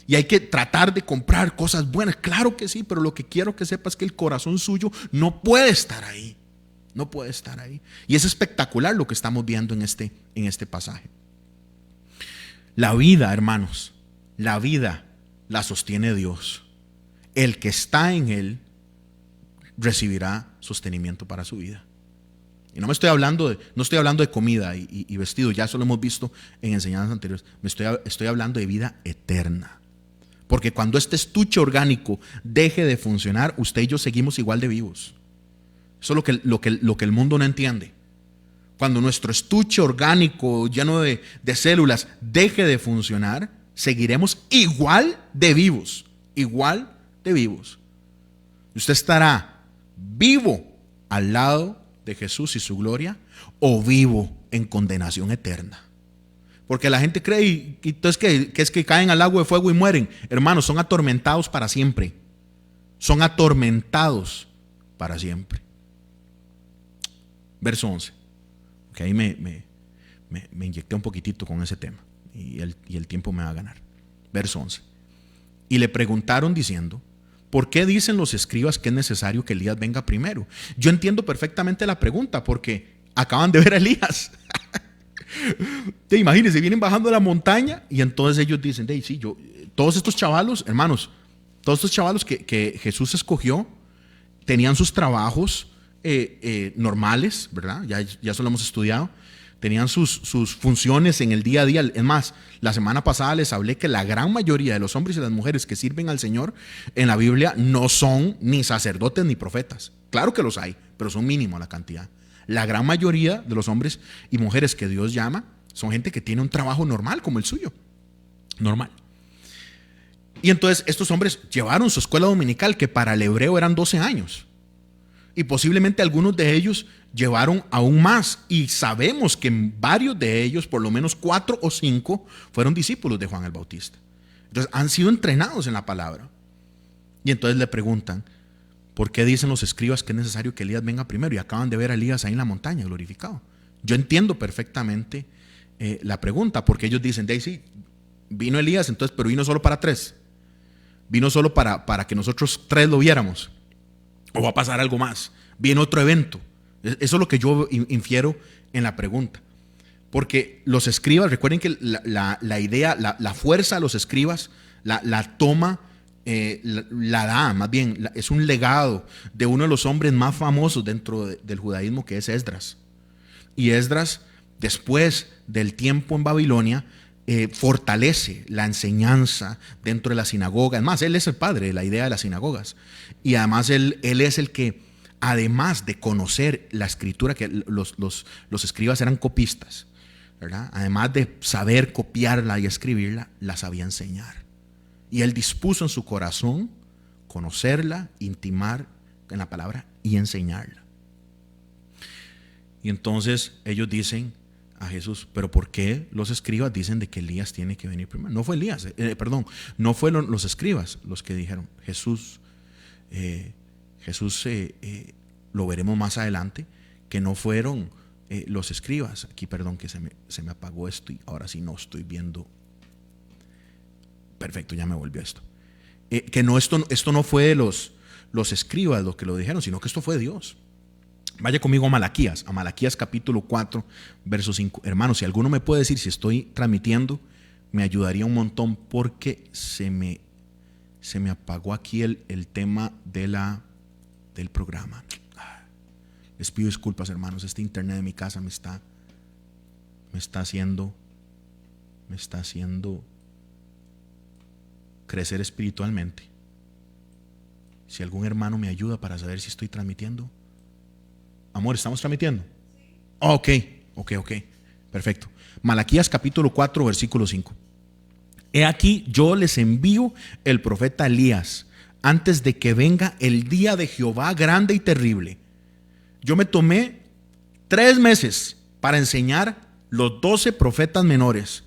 Y hay que tratar de comprar cosas buenas. Claro que sí, pero lo que quiero que sepas es que el corazón suyo no puede estar ahí. No puede estar ahí. Y es espectacular lo que estamos viendo en este pasaje. La vida, hermanos, la vida la sostiene Dios. El que está en Él recibirá sostenimiento para su vida. Y no estoy hablando de comida y vestido, ya eso lo hemos visto en enseñanzas anteriores. Estoy hablando de vida eterna. Porque cuando este estuche orgánico deje de funcionar, usted y yo seguimos igual de vivos. Eso es lo que el mundo no entiende. Cuando nuestro estuche orgánico lleno de células deje de funcionar, seguiremos igual de vivos. Igual de vivos. Usted estará vivo al lado de Jesús y su gloria, o vivo en condenación eterna. Porque la gente cree y entonces que es que caen al lago de fuego y mueren. Hermanos, son atormentados para siempre. Son atormentados para siempre. Verso 11. Que ahí me inyecté un poquitito con ese tema. Y el tiempo me va a ganar. Verso 11. Y le preguntaron diciendo, ¿por qué dicen los escribas que es necesario que Elías venga primero? Yo entiendo perfectamente la pregunta porque acaban de ver a Elías. Imagínense, vienen bajando la montaña y entonces ellos dicen, sí, todos estos chavalos, hermanos, todos estos chavalos que Jesús escogió tenían sus trabajos normales, ¿verdad? Ya eso lo hemos estudiado. Tenían sus funciones en el día a día. Es más, la semana pasada les hablé que la gran mayoría de los hombres y las mujeres que sirven al Señor en la Biblia no son ni sacerdotes ni profetas. Claro que los hay, pero son mínimo la cantidad. La gran mayoría de los hombres y mujeres que Dios llama son gente que tiene un trabajo normal como el suyo. Normal. Y entonces estos hombres llevaron su escuela dominical, que para el hebreo eran 12 años. Y posiblemente algunos de ellos llevaron aún más. Y sabemos que varios de ellos, por lo menos 4 o 5, fueron discípulos de Juan el Bautista. Entonces han sido entrenados en la palabra. Y entonces le preguntan, ¿por qué dicen los escribas que es necesario que Elías venga primero? Y acaban de ver a Elías ahí en la montaña glorificado. Yo entiendo perfectamente la pregunta, porque ellos dicen, sí, vino Elías, entonces, pero vino solo para 3. Vino solo para que nosotros 3 lo viéramos. O va a pasar algo más. Viene otro evento. Eso es lo que yo infiero en la pregunta. Porque los escribas, recuerden que la idea, la fuerza de los escribas, la toma, la da, más bien, es un legado de uno de los hombres más famosos dentro del judaísmo, que es Esdras. Y Esdras, después del tiempo en Babilonia, fortalece la enseñanza dentro de la sinagoga. Además, él es el padre de la idea de las sinagogas. Y además él es el que, además de conocer la escritura, que los escribas eran copistas, ¿verdad? Además de saber copiarla y escribirla, la sabía enseñar. Y él dispuso en su corazón conocerla, intimar en la palabra y enseñarla. Y entonces ellos dicen a Jesús, pero ¿por qué los escribas dicen de que Elías tiene que venir primero? No fue Elías, no fueron los escribas los que dijeron. Jesús, lo veremos más adelante, que no fueron los escribas. Aquí, perdón, que se me apagó esto y ahora sí no estoy viendo. Perfecto, ya me volvió esto. Que no, esto no fue los escribas los que lo dijeron, sino que esto fue Dios. Vaya conmigo a Malaquías capítulo 4, verso 5. Hermanos, si alguno me puede decir si estoy transmitiendo, me ayudaría un montón, porque se me apagó aquí el tema del programa. Les pido disculpas, hermanos. Este internet de mi casa me está haciendo crecer espiritualmente. Si algún hermano me ayuda para saber si estoy transmitiendo. Amor, ¿estamos transmitiendo? Ok, perfecto. Malaquías capítulo 4, versículo 5. He aquí, yo les envío el profeta Elías antes de que venga el día de Jehová grande y terrible. Yo me tomé 3 meses para enseñar los 12 profetas menores.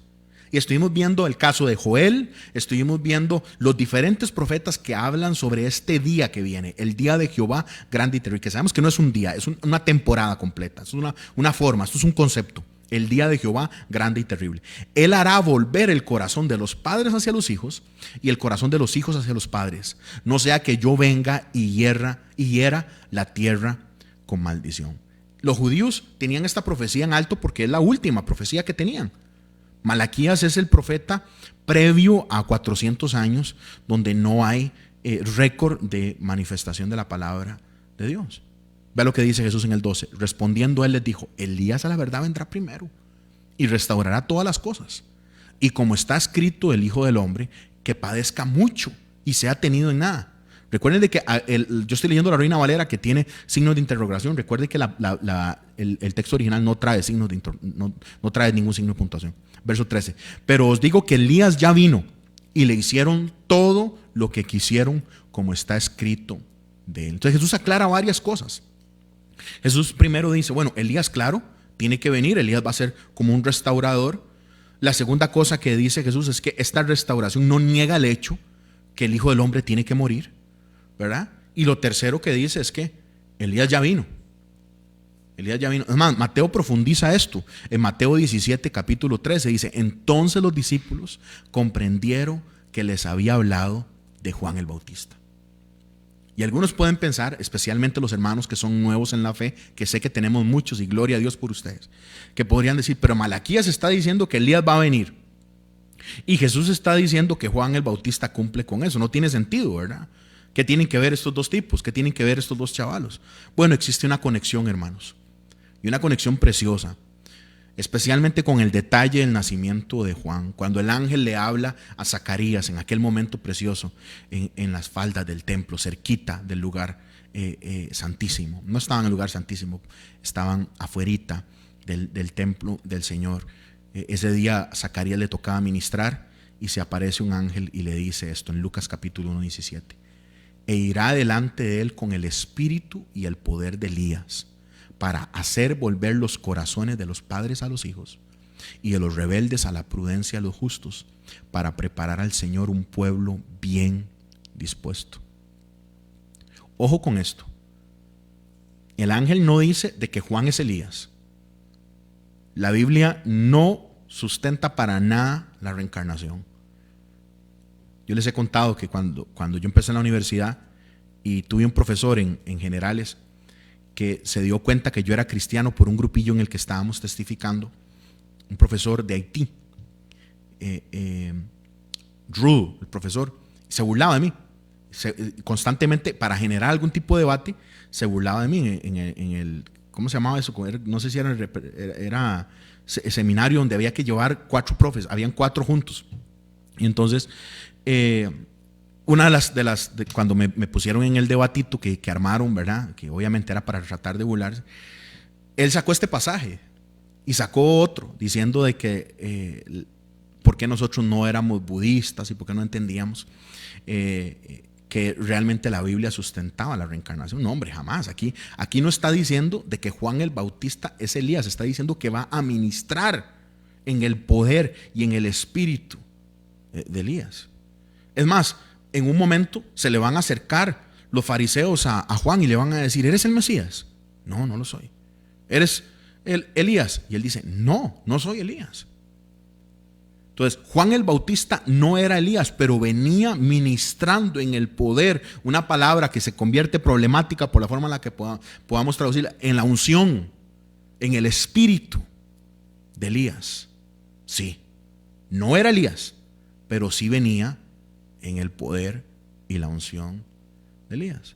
Y estuvimos viendo el caso de Joel, estuvimos viendo los diferentes profetas que hablan sobre este día que viene, el día de Jehová grande y terrible, que sabemos que no es un día, es una temporada completa, es una forma, esto es un concepto, el día de Jehová grande y terrible. Él hará volver el corazón de los padres hacia los hijos y el corazón de los hijos hacia los padres, no sea que yo venga y hiera la tierra con maldición. Los judíos tenían esta profecía en alto porque es la última profecía que tenían. Malaquías es el profeta previo a 400 años donde no hay récord de manifestación de la palabra de Dios. Vea lo que dice Jesús en el 12. Respondiendo él les dijo, Elías a la verdad vendrá primero y restaurará todas las cosas. Y como está escrito el Hijo del Hombre, que padezca mucho y sea tenido en nada. Recuerden de que yo estoy leyendo la Reina Valera, que tiene signos de interrogación. Recuerden que el texto original no trae signos no trae ningún signo de puntuación. Verso 13. Pero os digo que Elías ya vino y le hicieron todo lo que quisieron, como está escrito de él. Entonces Jesús aclara varias cosas. Jesús primero dice, bueno, Elías, claro, tiene que venir. Elías va a ser como un restaurador. La segunda cosa que dice Jesús es que esta restauración no niega el hecho que el Hijo del Hombre tiene que morir, ¿verdad? Y lo tercero que dice es que Elías ya vino. Elías ya vino. Es más, Mateo profundiza esto. En Mateo 17, capítulo 13 dice, entonces los discípulos comprendieron que les había hablado de Juan el Bautista. Y algunos pueden pensar, especialmente los hermanos que son nuevos en la fe, que sé que tenemos muchos y gloria a Dios por ustedes, que podrían decir, pero Malaquías está diciendo que Elías va a venir. Y Jesús está diciendo que Juan el Bautista cumple con eso. No tiene sentido, ¿verdad? ¿Qué tienen que ver estos dos tipos? ¿Qué tienen que ver estos dos chavalos? Bueno, existe una conexión, hermanos, y una conexión preciosa, especialmente con el detalle del nacimiento de Juan, cuando el ángel le habla a Zacarías en aquel momento precioso en las faldas del templo, cerquita del lugar santísimo. No estaban en el lugar santísimo, estaban afuerita del templo del Señor. Ese día a Zacarías le tocaba ministrar y se aparece un ángel y le dice esto en Lucas capítulo 1, 17. E irá delante de él con el espíritu y el poder de Elías, para hacer volver los corazones de los padres a los hijos y de los rebeldes a la prudencia a los justos, para preparar al Señor un pueblo bien dispuesto. Ojo con esto. El ángel no dice de que Juan es Elías. La Biblia no sustenta para nada la reencarnación. Yo les he contado que cuando yo empecé en la universidad y tuve un profesor en generales que se dio cuenta que yo era cristiano por un grupillo en el que estábamos testificando, un profesor de Haití, Drew, el profesor, se burlaba de mí. Constantemente, para generar algún tipo de debate, se burlaba de mí en el ¿cómo se llamaba eso? No sé si era seminario donde había que llevar 4 profes, habían 4 juntos. Y entonces, una de cuando me pusieron en el debatito que armaron, ¿verdad? Que obviamente era para tratar de burlarse, él sacó este pasaje y sacó otro diciendo de que por qué nosotros no éramos budistas y por qué no entendíamos que realmente la Biblia sustentaba la reencarnación. No, hombre, jamás. Aquí no está diciendo de que Juan el Bautista es Elías, está diciendo que va a ministrar en el poder y en el espíritu de Elías. Es más, en un momento se le van a acercar los fariseos a Juan y le van a decir: ¿eres el Mesías? No, no lo soy. ¿Eres Elías? Y él dice: no, no soy Elías. Entonces, Juan el Bautista no era Elías, pero venía ministrando en el poder, una palabra que se convierte problemática por la forma en la que podamos traducirla, en la unción, en el espíritu de Elías. Sí, no era Elías, pero sí venía en el poder y la unción de Elías.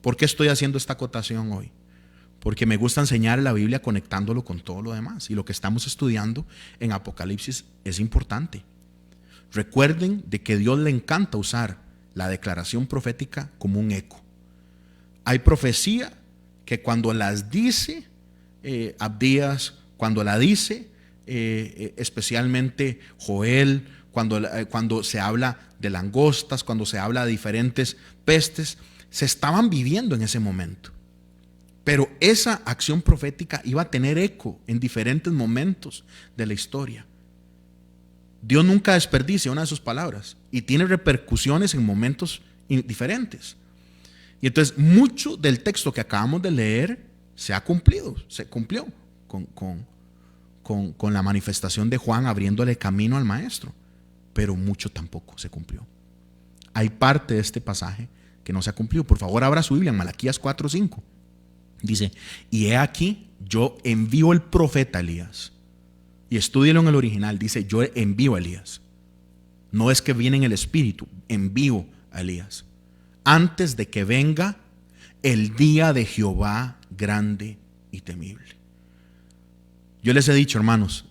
¿Por qué estoy haciendo esta acotación hoy? Porque me gusta enseñar la Biblia conectándolo con todo lo demás. Y lo que estamos estudiando en Apocalipsis es importante. Recuerden de que a Dios le encanta usar la declaración profética como un eco. Hay profecía que cuando las dice Abdías, cuando la dice especialmente Joel, cuando se habla de langostas, cuando se habla de diferentes pestes, se estaban viviendo en ese momento. Pero esa acción profética iba a tener eco en diferentes momentos de la historia. Dios nunca desperdicia una de sus palabras y tiene repercusiones en momentos diferentes. Y entonces mucho del texto que acabamos de leer se ha cumplido, se cumplió con la manifestación de Juan abriéndole camino al maestro, pero mucho tampoco se cumplió. Hay parte de este pasaje que no se ha cumplido. Por favor, abra su Biblia en Malaquías 4:5. Dice: y he aquí, yo envío el profeta Elías. Y estúdielo en el original. Dice: yo envío a Elías. No es que viene en el espíritu, envío a Elías. Antes de que venga el día de Jehová grande y temible. Yo les he dicho, hermanos,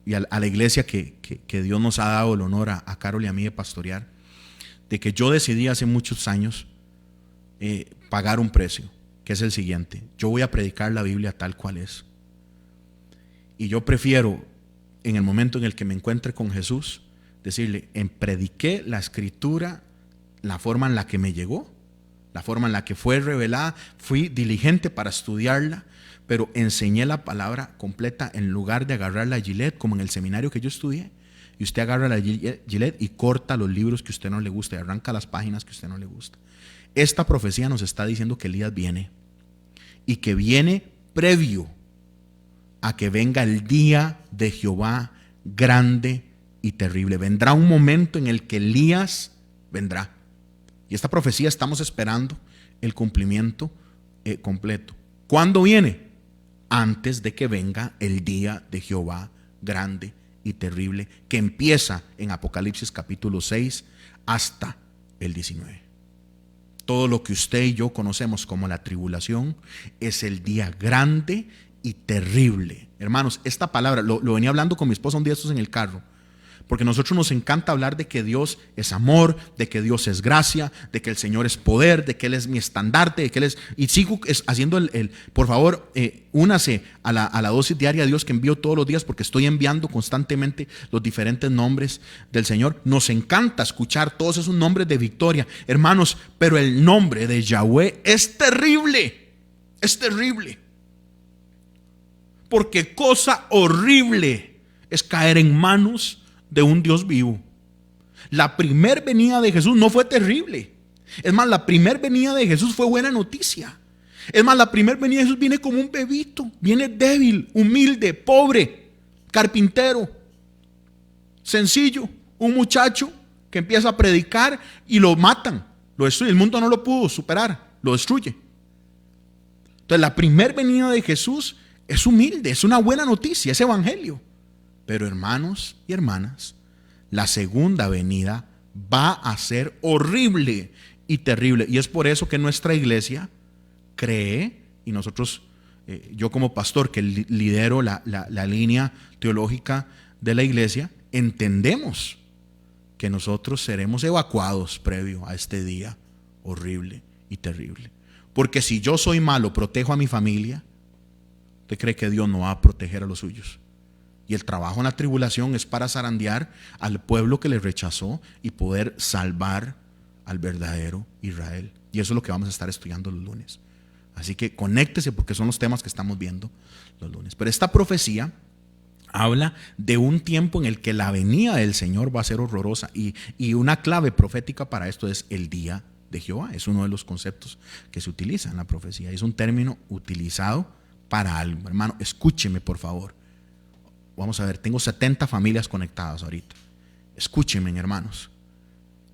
y a la iglesia que Dios nos ha dado el honor a Carol y a mí de pastorear, de que yo decidí hace muchos años pagar un precio, que es el siguiente: yo voy a predicar la Biblia tal cual es. Y yo prefiero, en el momento en el que me encuentre con Jesús, decirle: prediqué la escritura, la forma en la que me llegó, la forma en la que fue revelada, fui diligente para estudiarla, pero enseñé la palabra completa en lugar de agarrar la Gillette, como en el seminario que yo estudié. Y usted agarra la Gillette y corta los libros que a usted no le gusta y arranca las páginas que a usted no le gusta. Esta profecía nos está diciendo que Elías viene, y que viene previo a que venga el día de Jehová grande y terrible. Vendrá un momento en el que Elías vendrá. Y esta profecía estamos esperando el cumplimiento completo. ¿Cuándo viene? Antes de que venga el día de Jehová grande y terrible, que empieza en Apocalipsis capítulo 6 hasta el 19. Todo lo que usted y yo conocemos como la tribulación es el día grande y terrible. Hermanos, esta palabra, lo venía hablando con mi esposa un día estos en el carro, porque a nosotros nos encanta hablar de que Dios es amor, de que Dios es gracia, de que el Señor es poder, de que Él es mi estandarte, de que Él es... Y sigo haciendo por favor, únase a la dosis diaria de Dios que envío todos los días, porque estoy enviando constantemente los diferentes nombres del Señor. Nos encanta escuchar todos esos nombres de victoria, hermanos, pero el nombre de Yahweh es terrible, es terrible. Porque cosa horrible es caer en manos de un Dios vivo. La primer venida de Jesús no fue terrible. Es más, la primer venida de Jesús fue buena noticia. Es más, la primer venida de Jesús viene como un bebito, viene débil, humilde, pobre, carpintero, sencillo, un muchacho que empieza a predicar y lo matan, lo destruye. El mundo no lo pudo superar, lo destruye. Entonces, la primer venida de Jesús es humilde, es una buena noticia, es evangelio. Pero hermanos y hermanas, la segunda venida va a ser horrible y terrible. Y es por eso que nuestra iglesia cree, y nosotros, yo como pastor que lidero la línea teológica de la iglesia, entendemos que nosotros seremos evacuados previo a este día horrible y terrible. Porque si yo soy malo, protejo a mi familia, ¿usted cree que Dios no va a proteger a los suyos? Y el trabajo en la tribulación es para zarandear al pueblo que le rechazó y poder salvar al verdadero Israel. Y eso es lo que vamos a estar estudiando los lunes. Así que conéctese porque son los temas que estamos viendo los lunes. Pero esta profecía habla de un tiempo en el que la venida del Señor va a ser horrorosa. Y una clave profética para esto es el día de Jehová. Es uno de los conceptos que se utiliza en la profecía. Es un término utilizado para algo. Hermano, escúcheme por favor. Vamos a ver, tengo 70 familias conectadas ahorita. Escúchenme, hermanos.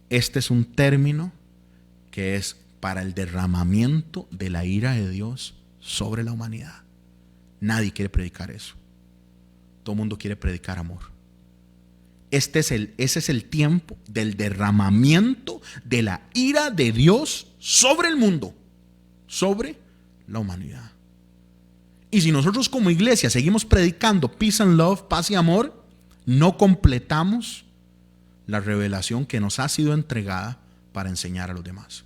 Este es un término que es para el derramamiento de la ira de Dios sobre la humanidad. Nadie quiere predicar eso. Todo el mundo quiere predicar amor. Ese es el tiempo del derramamiento de la ira de Dios sobre el mundo, sobre la humanidad. Y si nosotros como iglesia seguimos predicando peace and love, paz y amor, no completamos la revelación que nos ha sido entregada para enseñar a los demás.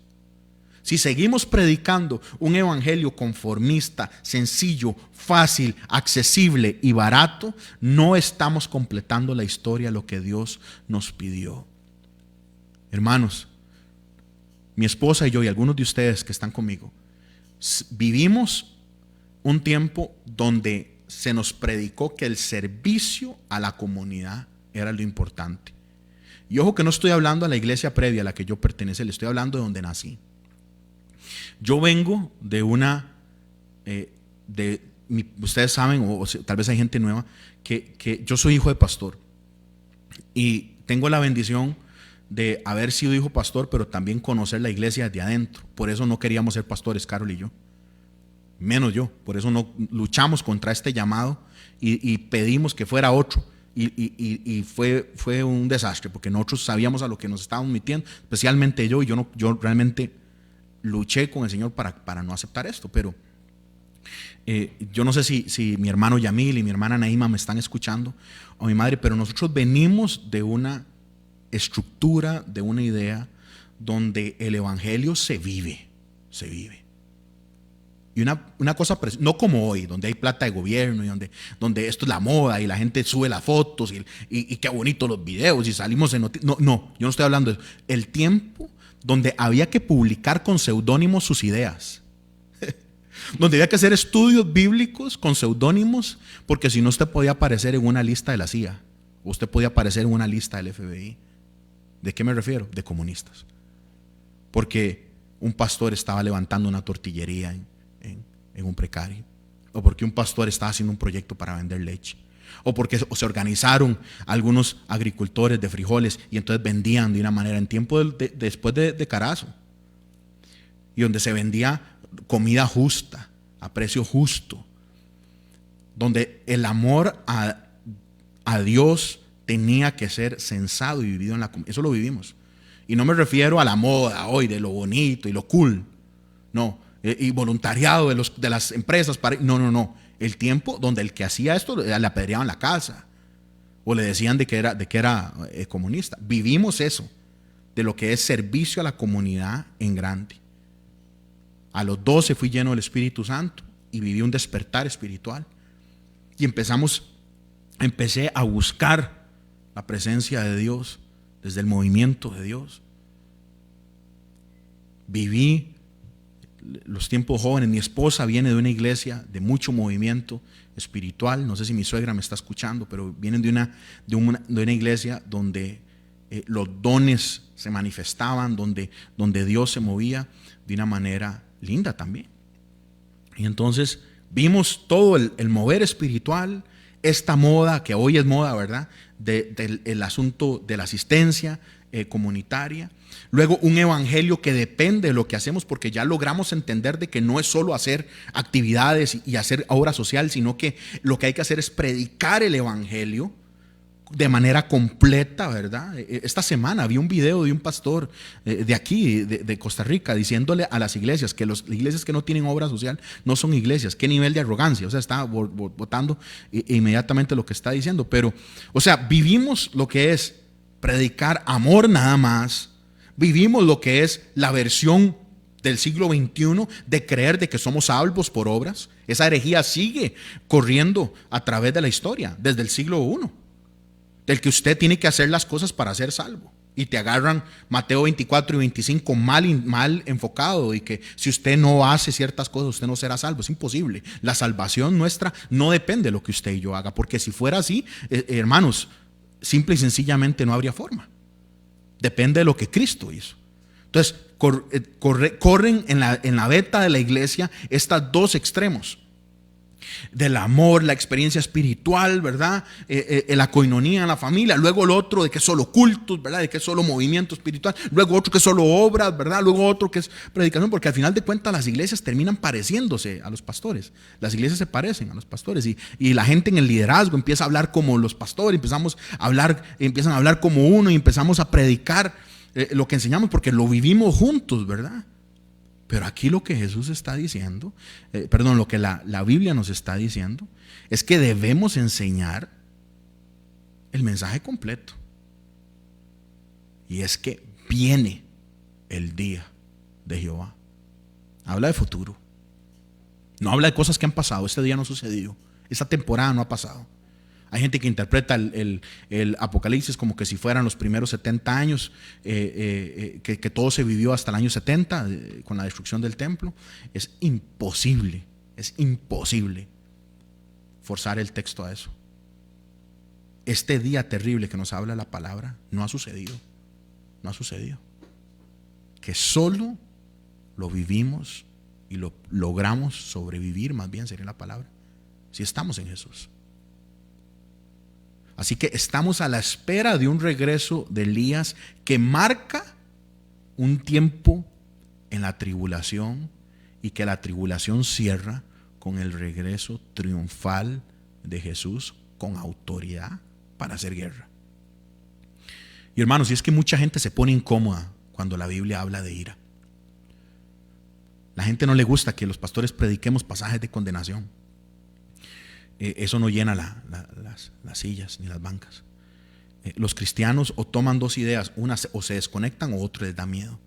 Si seguimos predicando un evangelio conformista, sencillo, fácil, accesible y barato, no estamos completando la historia, lo que Dios nos pidió. Hermanos, mi esposa y yo y algunos de ustedes que están conmigo, vivimos un tiempo donde se nos predicó que el servicio a la comunidad era lo importante. Y ojo que no estoy hablando a la iglesia previa a la que yo pertenecía, le estoy hablando de donde nací. Yo vengo de ustedes saben, o tal vez hay gente nueva, que yo soy hijo de pastor. Y tengo la bendición de haber sido hijo pastor, pero también conocer la iglesia desde adentro. Por eso no queríamos ser pastores, Carol y yo. Menos yo. Por eso no luchamos contra este llamado y pedimos que fuera otro. Y fue un desastre, porque nosotros sabíamos a lo que nos estábamos metiendo, especialmente yo. Yo realmente luché con el Señor para no aceptar esto, pero yo no sé si mi hermano Yamil y mi hermana Naima me están escuchando, o mi madre, pero nosotros venimos de una estructura, de una idea donde el evangelio se vive. Y una cosa, no como hoy, donde hay plata de gobierno y donde esto es la moda y la gente sube las fotos y qué bonito los videos y salimos en noticias. No, yo no estoy hablando de eso. El tiempo donde había que publicar con seudónimos sus ideas, donde había que hacer estudios bíblicos con seudónimos, porque si no usted podía aparecer en una lista de la CIA, o usted podía aparecer en una lista del FBI. ¿De qué me refiero? De comunistas. Porque un pastor estaba levantando una tortillería en un precario, o porque un pastor estaba haciendo un proyecto para vender leche, o porque se organizaron algunos agricultores de frijoles y entonces vendían de una manera en tiempo después de Carazo, y donde se vendía comida justa, a precio justo, donde el amor a Dios tenía que ser sensado y vivido en la comunidad. Eso lo vivimos. Y no me refiero a la moda hoy de lo bonito y lo cool, no, y voluntariado de las empresas. No. El tiempo donde el que hacía esto le apedreaban la casa o le decían de que era comunista. Vivimos eso, de lo que es servicio a la comunidad en grande. A los 12 fui lleno del Espíritu Santo y viví un despertar espiritual. Y empecé a buscar la presencia de Dios desde el movimiento de Dios. Viví los tiempos jóvenes. Mi esposa viene de una iglesia de mucho movimiento espiritual. No sé si mi suegra me está escuchando, pero vienen de una iglesia donde los dones se manifestaban, donde Dios se movía de una manera linda también. Y entonces vimos todo el mover espiritual, esta moda que hoy es moda, ¿verdad? Del asunto de la asistencia comunitaria. Luego un evangelio que depende de lo que hacemos, porque ya logramos entender de que no es solo hacer actividades y hacer obra social, sino que lo que hay que hacer es predicar el evangelio de manera completa, ¿verdad? Esta semana vi un video de un pastor de aquí, de Costa Rica, diciéndole a las iglesias que las iglesias que no tienen obra social no son iglesias. ¿Qué nivel de arrogancia? O sea, está votando inmediatamente lo que está diciendo. Pero, o sea, vivimos lo que es predicar amor nada más. Vivimos lo que es la versión del siglo XXI de creer de que somos salvos por obras. Esa herejía sigue corriendo a través de la historia desde el siglo I, del que usted tiene que hacer las cosas para ser salvo. y te agarran Mateo 24 y 25 mal enfocado, y que si usted no hace ciertas cosas, usted no será salvo. Es imposible. La salvación nuestra no depende de lo que usted y yo haga, porque si fuera así, hermanos, simple y sencillamente no habría forma. Depende de lo que Cristo hizo. Entonces, corren en la beta de la iglesia estos dos extremos. Del amor, la experiencia espiritual, ¿verdad? La coinonía en la familia. Luego el otro de que es solo cultos, ¿verdad? De que es solo movimiento espiritual. Luego otro que es solo obras, ¿verdad? Luego otro que es predicación. Porque al final de cuentas las iglesias terminan pareciéndose a los pastores. Las iglesias se parecen a los pastores. Y la gente en el liderazgo empieza a hablar como los pastores. Empiezan a hablar como uno y empezamos a predicar lo que enseñamos porque lo vivimos juntos, ¿verdad? Pero aquí lo que Jesús está diciendo, lo que la Biblia nos está diciendo, es que debemos enseñar el mensaje completo. Y es que viene el día de Jehová. Habla de futuro. No habla de cosas que han pasado. Este día no sucedió. Esta temporada no ha pasado. Hay gente que interpreta el Apocalipsis como que si fueran los primeros 70 años, que todo se vivió hasta el año 70 con la destrucción del templo. Es imposible forzar el texto a eso. Este día terrible que nos habla la palabra no ha sucedido. No ha sucedido. Que solo lo vivimos y lo logramos sobrevivir, más bien sería la palabra, si estamos en Jesús. Así que estamos a la espera de un regreso de Elías que marca un tiempo en la tribulación, y que la tribulación cierra con el regreso triunfal de Jesús con autoridad para hacer guerra. Y hermanos, y es que mucha gente se pone incómoda cuando la Biblia habla de ira. La gente no le gusta que los pastores prediquemos pasajes de condenación. Eso no llena las sillas ni las bancas. Los cristianos o toman dos ideas, una o se desconectan, o otro les da miedo.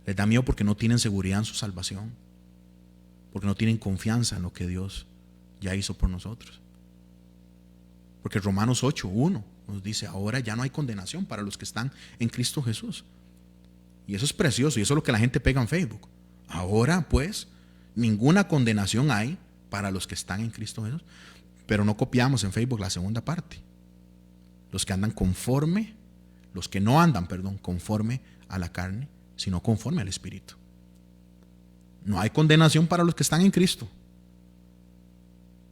Les da miedo porque no tienen seguridad en su salvación, porque no tienen confianza en lo que Dios ya hizo por nosotros. Porque Romanos 8:1 nos dice: ahora ya no hay condenación para los que están en Cristo Jesús. Y eso es precioso, y eso es lo que la gente pega en Facebook. Ahora pues ninguna condenación hay para los que están en Cristo Jesús. Pero no copiamos en Facebook la segunda parte: los que andan conforme, los que no andan, conforme a la carne, sino conforme al Espíritu. No hay condenación para los que están en Cristo,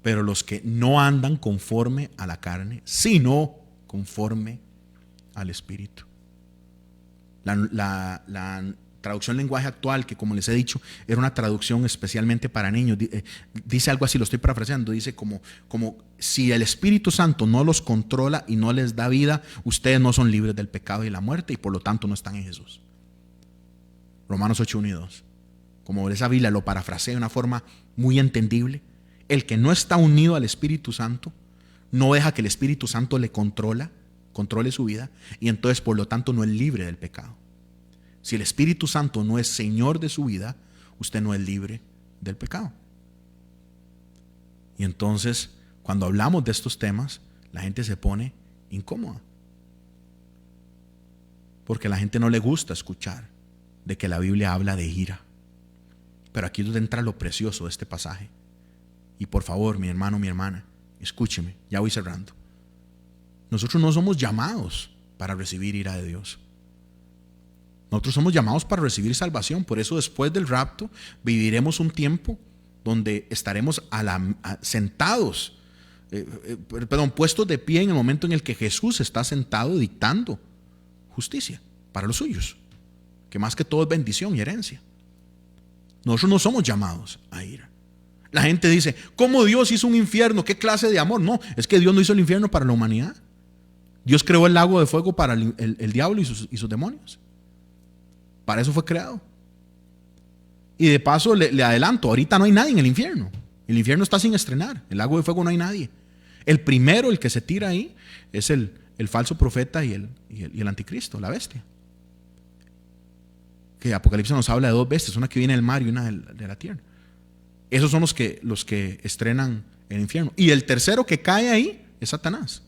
pero los que no andan conforme a la carne, sino conforme al Espíritu. La traducción lenguaje actual, que como les he dicho, era una traducción especialmente para niños, dice algo así, lo estoy parafraseando, dice como si el Espíritu Santo no los controla y no les da vida, ustedes no son libres del pecado y la muerte, y por lo tanto no están en Jesús. Romanos 8:1 y 2. Como esa Biblia lo parafrasea de una forma muy entendible, el que no está unido al Espíritu Santo no deja que el Espíritu Santo le controle su vida, y entonces por lo tanto no es libre del pecado. Si el Espíritu Santo no es Señor de su vida, usted no es libre del pecado. Y entonces, cuando hablamos de estos temas, la gente se pone incómoda, porque a la gente no le gusta escuchar de que la Biblia habla de ira. Pero aquí es donde entra lo precioso de este pasaje. Y por favor, mi hermano, mi hermana, escúcheme, ya voy cerrando. Nosotros no somos llamados para recibir ira de Dios. Nosotros somos llamados para recibir salvación. Por eso después del rapto viviremos un tiempo donde estaremos sentados, puestos de pie en el momento en el que Jesús está sentado dictando justicia para los suyos, que más que todo es bendición y herencia. Nosotros no somos llamados a ira. La gente dice: ¿cómo Dios hizo un infierno? ¿Qué clase de amor? No, es que Dios no hizo el infierno para la humanidad. Dios creó el lago de fuego para el diablo y sus demonios. Para eso fue creado. Y de paso le adelanto, ahorita no hay nadie en el infierno. El infierno está sin estrenar. El lago de fuego no hay nadie. El primero, el que se tira ahí, es el falso profeta y el anticristo, la bestia. Que Apocalipsis nos habla de dos bestias, una que viene del mar y una de la tierra. Esos son los que estrenan el infierno. Y el tercero que cae ahí es Satanás.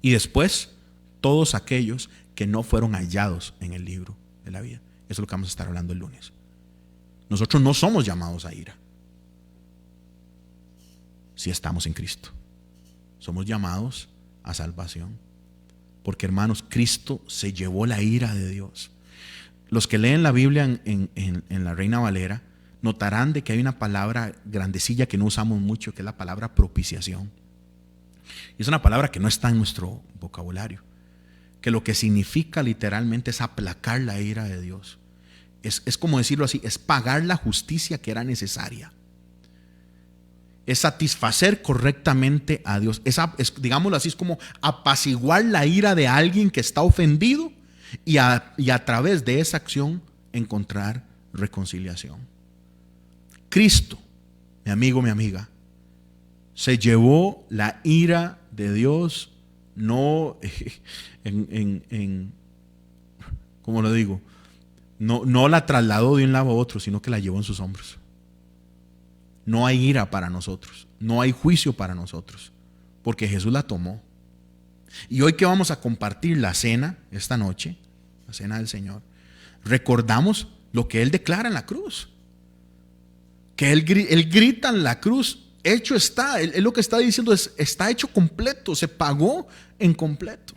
Y después todos aquellos que no fueron hallados en el libro de la vida. Eso es lo que vamos a estar hablando el lunes. Nosotros no somos llamados a ira si estamos en Cristo. Somos llamados a salvación. Porque, hermanos, Cristo se llevó la ira de Dios. Los que leen la Biblia en la Reina Valera notarán de que hay una palabra grandecilla que no usamos mucho, que es la palabra propiciación. Y es una palabra que no está en nuestro vocabulario, que lo que significa literalmente es aplacar la ira de Dios. Es como decirlo así, es pagar la justicia que era necesaria. Es satisfacer correctamente a Dios. Digámoslo así, es como apaciguar la ira de alguien que está ofendido y a través de esa acción encontrar reconciliación. Cristo, mi amigo, mi amiga, se llevó la ira de Dios, no ¿cómo lo digo? No la trasladó de un lado a otro, sino que la llevó en sus hombros. No hay ira para nosotros, no hay juicio para nosotros, porque Jesús la tomó. Y hoy que vamos a compartir la cena, esta noche, la cena del Señor, recordamos lo que Él declara en la cruz. Que Él grita en la cruz, hecho está. Él lo que está diciendo es, está hecho completo, se pagó en completo.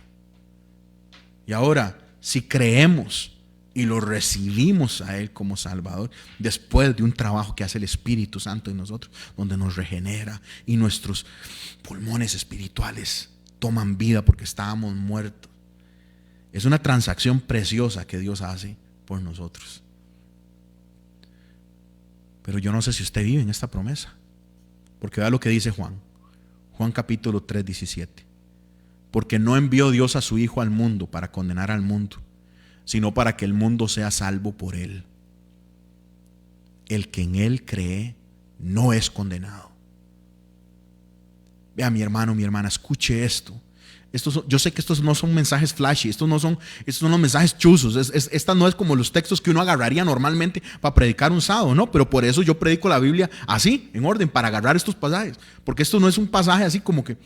Y ahora, si creemos y lo recibimos a Él como Salvador, después de un trabajo que hace el Espíritu Santo en nosotros, donde nos regenera y nuestros pulmones espirituales toman vida porque estábamos muertos. Es una transacción preciosa que Dios hace por nosotros. Pero yo no sé si usted vive en esta promesa, porque vea lo que dice Juan capítulo 3, 17. Porque no envió Dios a su Hijo al mundo para condenar al mundo, sino para que el mundo sea salvo por Él. El que en Él cree no es condenado. Vea, mi hermano, mi hermana, escuche esto. Yo sé que estos no son mensajes flashy, estos son los mensajes chuzos. Esta no es como los textos que uno agarraría normalmente para predicar un sábado, ¿no? Pero por eso yo predico la Biblia así, en orden, para agarrar estos pasajes. Porque esto no es un pasaje así como que,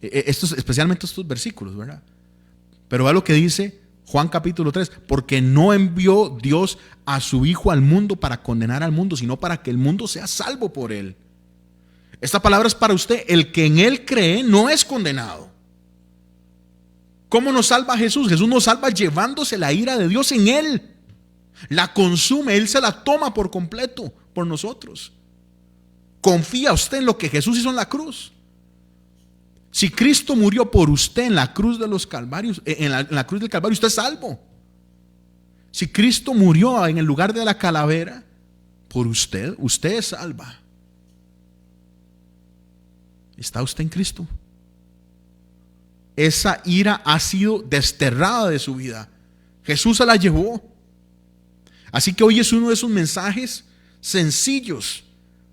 especialmente estos versículos, ¿verdad? Pero vea lo que dice Juan capítulo 3, porque no envió Dios a su Hijo al mundo para condenar al mundo, sino para que el mundo sea salvo por Él. Esta palabra es para usted. El que en Él cree no es condenado. ¿Cómo nos salva Jesús? Jesús nos salva llevándose la ira de Dios en Él. La consume, Él se la toma por completo por nosotros. ¿Confía usted en lo que Jesús hizo en la cruz? Si Cristo murió por usted en la cruz de los Calvarios, en la cruz del Calvario, usted es salvo. Si Cristo murió en el lugar de la calavera por usted, usted es salva. ¿Está usted en Cristo? Esa ira ha sido desterrada de su vida. Jesús se la llevó. Así que hoy es uno de esos mensajes sencillos,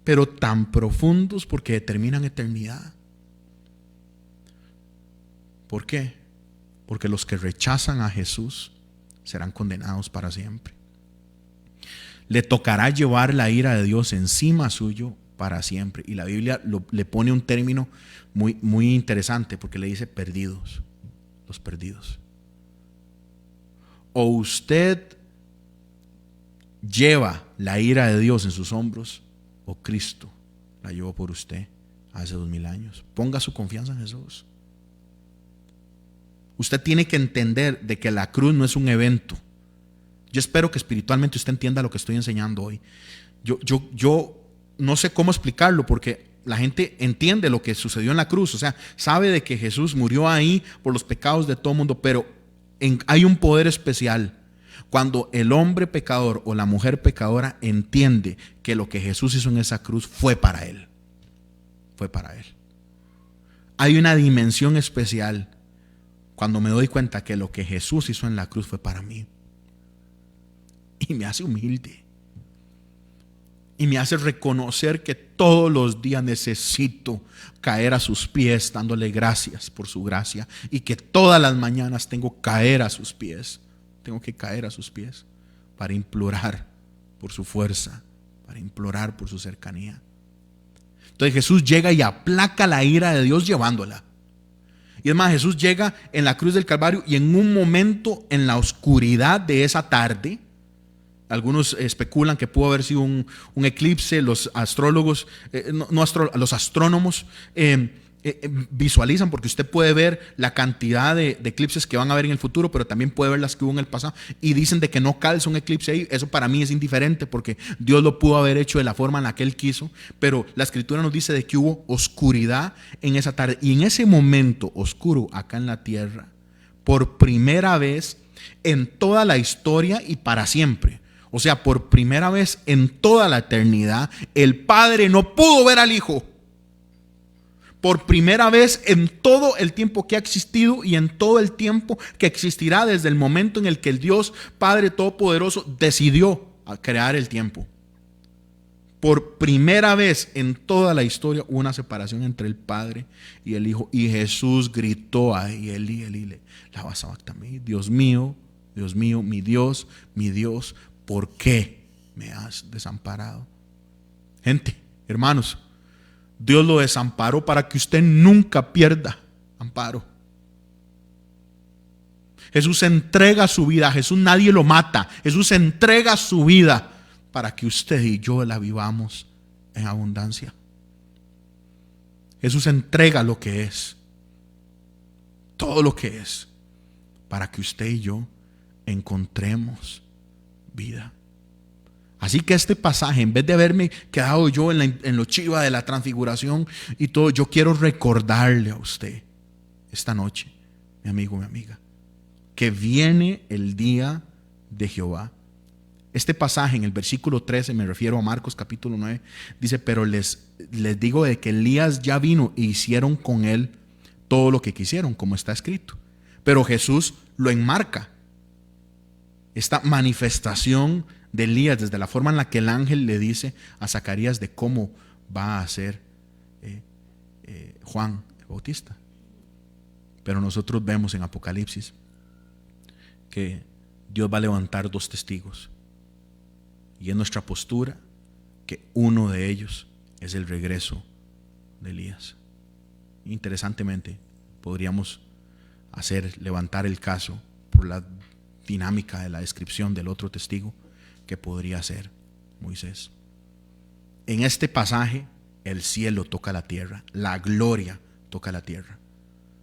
pero tan profundos porque determinan eternidad. ¿Por qué? Porque los que rechazan a Jesús serán condenados para siempre. Le tocará llevar la ira de Dios encima suyo para siempre. Y la Biblia le pone un término muy, muy interesante, porque le dice perdidos, los perdidos. O usted lleva la ira de Dios en sus hombros, o Cristo la llevó por usted hace 2000 años. Ponga su confianza en Jesús. Usted tiene que entender de que la cruz no es un evento. Yo espero que espiritualmente usted entienda lo que estoy enseñando hoy. Yo no sé cómo explicarlo, porque la gente entiende lo que sucedió en la cruz. O sea, sabe de que Jesús murió ahí por los pecados de todo el mundo, pero hay un poder especial cuando el hombre pecador o la mujer pecadora entiende que lo que Jesús hizo en esa cruz fue para él. Fue para él. Hay una dimensión especial cuando me doy cuenta que lo que Jesús hizo en la cruz fue para mí. Y me hace humilde. Y me hace reconocer que todos los días necesito caer a sus pies dándole gracias por su gracia. Y que todas las mañanas tengo que caer a sus pies. Tengo que caer a sus pies para implorar por su fuerza, para implorar por su cercanía. Entonces Jesús llega y aplaca la ira de Dios llevándola. Y es más, Jesús llega en la cruz del Calvario y en un momento en la oscuridad de esa tarde, algunos especulan que pudo haber sido un eclipse. Los astrólogos, los astrónomos visualizan, porque usted puede ver la cantidad de eclipses que van a haber en el futuro, pero también puede ver las que hubo en el pasado, y dicen de que no calza un eclipse ahí. Eso para mí es indiferente, porque Dios lo pudo haber hecho de la forma en la que Él quiso, pero la Escritura nos dice de que hubo oscuridad en esa tarde, y en ese momento oscuro acá en la tierra, por primera vez en toda la historia y para siempre, o sea, por primera vez en toda la eternidad, el Padre no pudo ver al Hijo. Por primera vez en todo el tiempo que ha existido y en todo el tiempo que existirá desde el momento en el que el Dios Padre Todopoderoso decidió crear el tiempo. Por primera vez en toda la historia hubo una separación entre el Padre y el Hijo. Y Jesús gritó ahí, Elí, lama sabactani, Dios mío, mi Dios, ¿por qué me has desamparado? Gente, hermanos, Dios lo desamparó para que usted nunca pierda amparo. Jesús entrega su vida. Jesús nadie lo mata. Jesús entrega su vida para que usted y yo la vivamos en abundancia. Jesús entrega lo que es, todo lo que es, para que usted y yo encontremos vida. Así que este pasaje, en vez de haberme quedado yo en lo chiva de la transfiguración y todo, yo quiero recordarle a usted esta noche, mi amigo, mi amiga, que viene el día de Jehová. Este pasaje en el versículo 13, me refiero a Marcos capítulo 9, dice: pero les digo de que Elías ya vino e hicieron con él todo lo que quisieron, como está escrito. Pero Jesús lo enmarca, esta manifestación de Elías, desde la forma en la que el ángel le dice a Zacarías de cómo va a ser Juan el Bautista. Pero nosotros vemos en Apocalipsis que Dios va a levantar 2 testigos, y es nuestra postura que uno de ellos es el regreso de Elías. Interesantemente, podríamos levantar el caso por la dinámica de la descripción del otro testigo, que podría ser Moisés. En este pasaje, el cielo toca la tierra, la gloria toca la tierra.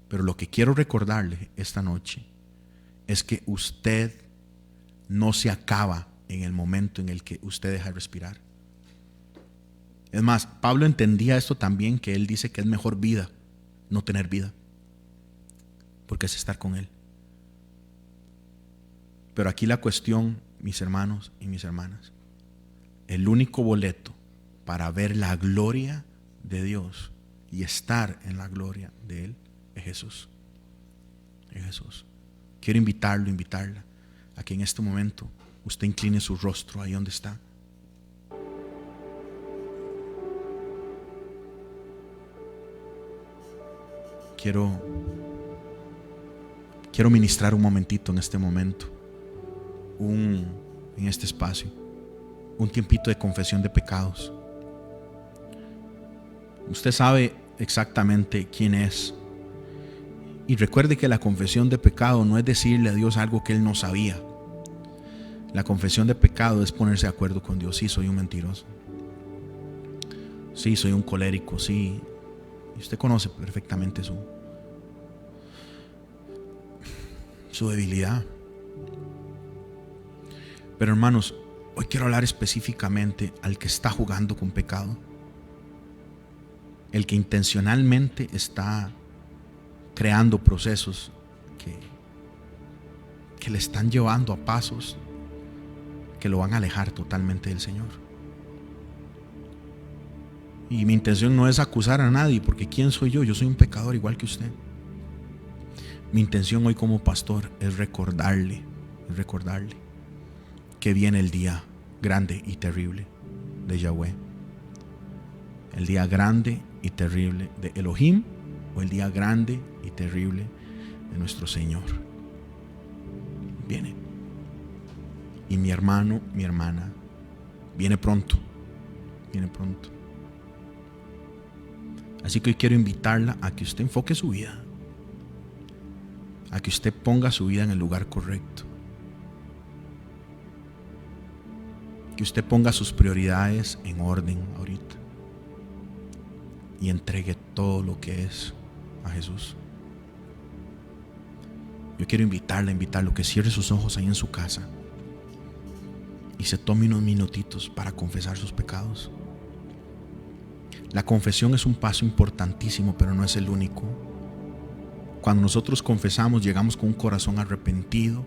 Pero lo que quiero recordarle esta noche es que usted no se acaba en el momento en el que usted deja de respirar. Es más, Pablo entendía esto también, que él dice que es mejor vida no tener vida, porque es estar con Él. Pero aquí la cuestión, mis hermanos y mis hermanas, el único boleto para ver la gloria de Dios y estar en la gloria de Él es Jesús. Es Jesús. Quiero invitarla a que en este momento usted incline su rostro ahí donde está. Quiero ministrar un momentito en este momento, en este espacio, un tiempito de confesión de pecados. Usted sabe exactamente quién es. Y recuerde que la confesión de pecado no es decirle a Dios algo que Él no sabía. La confesión de pecado es ponerse de acuerdo con Dios. Sí, soy un mentiroso. Sí, soy un colérico. Sí. Y usted conoce perfectamente su debilidad. Pero hermanos, hoy quiero hablar específicamente al que está jugando con pecado. El que intencionalmente está creando procesos que le están llevando a pasos que lo van a alejar totalmente del Señor. Y mi intención no es acusar a nadie, porque ¿quién soy yo? Yo soy un pecador igual que usted. Mi intención hoy como pastor es recordarle que viene el día grande y terrible de Yahweh. El día grande y terrible de Elohim, o el día grande y terrible de nuestro Señor. Viene. Y mi hermano, mi hermana, viene pronto. Viene pronto. Así que hoy quiero invitarla a que usted enfoque su vida a que usted ponga su vida en el lugar correcto. Que usted ponga sus prioridades en orden ahorita. Y entregue todo lo que es a Jesús. Yo quiero invitarlo que cierre sus ojos ahí en su casa y se tome unos minutitos para confesar sus pecados. La confesión es un paso importantísimo, pero no es el único. Cuando nosotros confesamos, llegamos con un corazón arrepentido,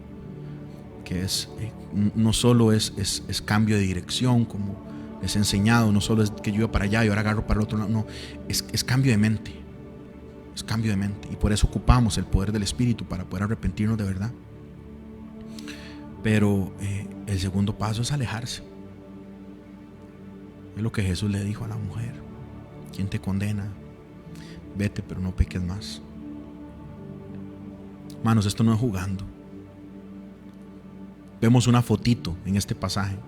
que es no solo es cambio de dirección, como les he enseñado, no solo es que yo iba para allá y ahora agarro para el otro lado, no, es cambio de mente. Es cambio de mente, y por eso ocupamos el poder del Espíritu para poder arrepentirnos de verdad. Pero el segundo paso es alejarse. Es lo que Jesús le dijo a la mujer: ¿quién te condena? Vete, pero no peques más. Hermanos, esto no es jugando. Vemos una fotito en este pasaje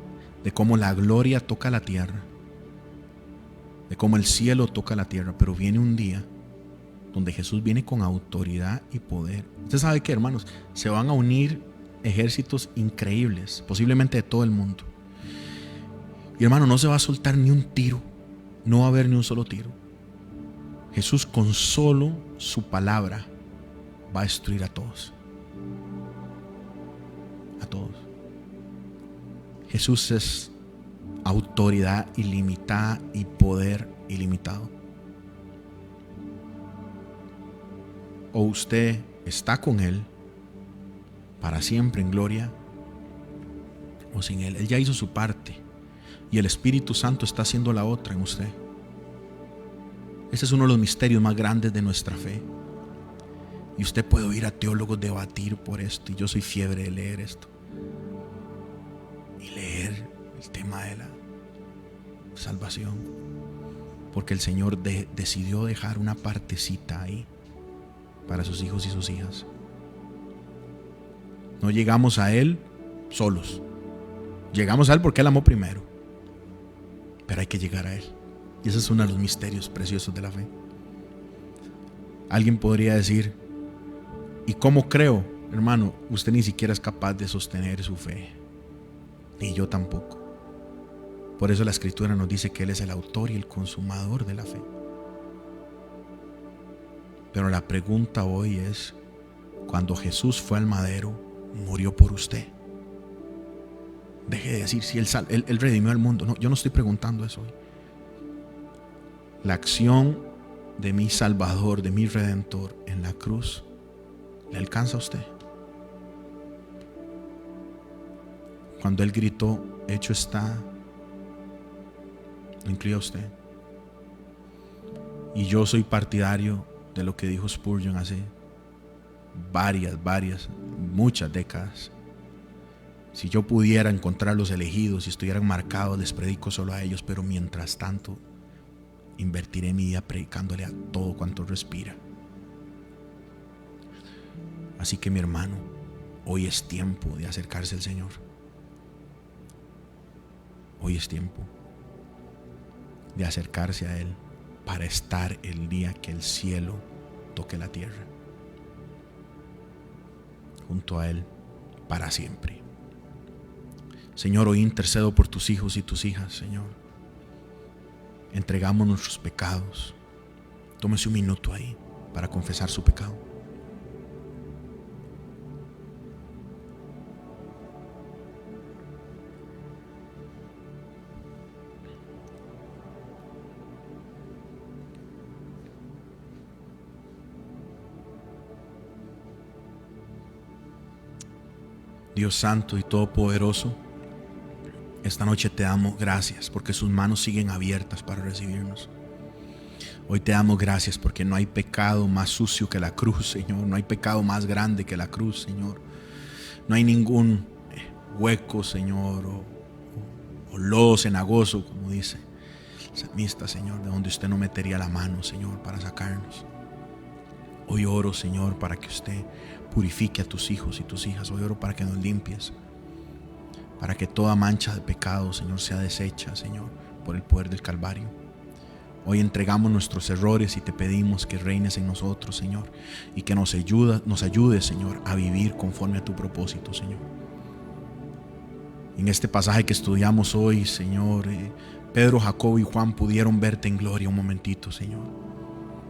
de cómo la gloria toca la tierra, de cómo el cielo toca la tierra, pero viene un día donde Jesús viene con autoridad y poder. Usted sabe que, hermanos, se van a unir ejércitos increíbles, posiblemente de todo el mundo. Y hermano, no se va a soltar ni un tiro, no va a haber ni un solo tiro. Jesús con solo su palabra va a destruir a todos. A todos. Jesús es autoridad ilimitada y poder ilimitado. O usted está con Él para siempre en gloria, o sin Él. Él ya hizo su parte y el Espíritu Santo está haciendo la otra en usted. Ese es uno de los misterios más grandes de nuestra fe. Y usted puede oír a teólogos debatir por esto, y yo soy fiebre de leer esto y leer el tema de la salvación, porque el Señor decidió dejar una partecita ahí para sus hijos y sus hijas. No llegamos a Él solos. Llegamos a Él porque Él amó primero, pero hay que llegar a Él. Y ese es uno de los misterios preciosos de la fe. Alguien podría decir: ¿y cómo creo? Hermano, usted ni siquiera es capaz de sostener su fe, ni yo tampoco. Por eso la Escritura nos dice que Él es el autor y el consumador de la fe. Pero la pregunta hoy es: cuando Jesús fue al madero, murió por usted. Deje de decir si Él redimió al mundo. No, yo no estoy preguntando eso hoy. La acción de mi Salvador, de mi Redentor en la cruz, ¿le alcanza a usted? Cuando Él gritó: hecho está, ¿lo incluye a usted? Y yo soy partidario de lo que dijo Spurgeon hace muchas décadas: si yo pudiera encontrar los elegidos y estuvieran marcados, les predico solo a ellos, pero mientras tanto invertiré mi vida predicándole a todo cuanto respira. Así que, mi hermano, hoy es tiempo de acercarse al Señor. Hoy es tiempo de acercarse a Él para estar el día que el cielo toque la tierra, junto a Él para siempre. Señor, hoy intercedo por tus hijos y tus hijas, Señor. Entregamos nuestros pecados. Tómese un minuto ahí para confesar su pecado. Dios santo y todopoderoso, esta noche te damos gracias porque sus manos siguen abiertas para recibirnos. Hoy te damos gracias porque no hay pecado más sucio que la cruz, Señor. No hay pecado más grande que la cruz, Señor. No hay ningún hueco, Señor, o lodo cenagoso, como dice el salmista, Señor, de donde usted no metería la mano, Señor, para sacarnos. Hoy oro, Señor, para que usted purifique a tus hijos y tus hijas. Hoy oro para que nos limpies, para que toda mancha de pecado, Señor, sea deshecha, Señor, por el poder del Calvario. Hoy entregamos nuestros errores y te pedimos que reines en nosotros, Señor, y que nos ayudes, Señor, a vivir conforme a tu propósito, Señor. En este pasaje que estudiamos hoy, Señor, Pedro, Jacobo y Juan pudieron verte en gloria un momentito, Señor.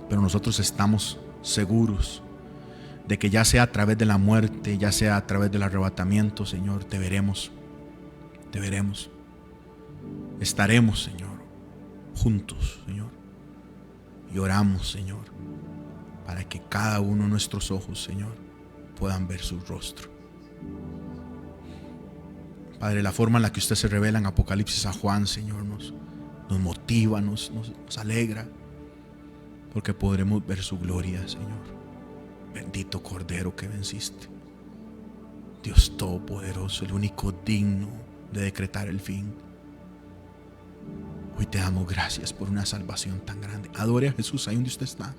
Pero nosotros estamos seguros de que ya sea a través de la muerte, ya sea a través del arrebatamiento, Señor, te veremos. Te veremos. Estaremos, Señor, juntos, Señor. Y oramos, Señor, para que cada uno de nuestros ojos, Señor, puedan ver su rostro. Padre, la forma en la que usted se revela en Apocalipsis a Juan, Señor, nos motiva, nos alegra, porque podremos ver su gloria, Señor. Bendito Cordero que venciste, Dios Todopoderoso, el único digno de decretar el fin. Hoy te damos gracias por una salvación tan grande. Adore a Jesús ahí donde usted está.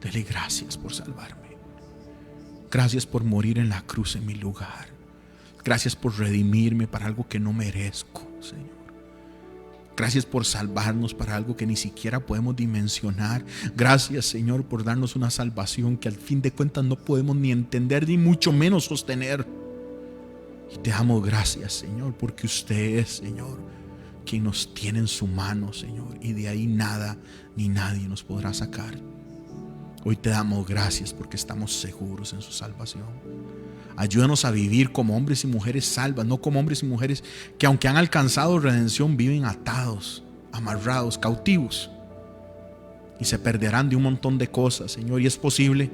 Dele gracias por salvarme. Gracias por morir en la cruz en mi lugar. Gracias por redimirme para algo que no merezco, Señor. Gracias por salvarnos para algo que ni siquiera podemos dimensionar. Gracias, Señor, por darnos una salvación que al fin de cuentas no podemos ni entender ni mucho menos sostener. Y te damos gracias, Señor, porque usted es, Señor, quien nos tiene en su mano, Señor, y de ahí nada ni nadie nos podrá sacar. Hoy te damos gracias porque estamos seguros en su salvación. Ayúdanos a vivir como hombres y mujeres salvas, no como hombres y mujeres que aunque han alcanzado redención viven atados, amarrados, cautivos, y se perderán de un montón de cosas, Señor. Y es posible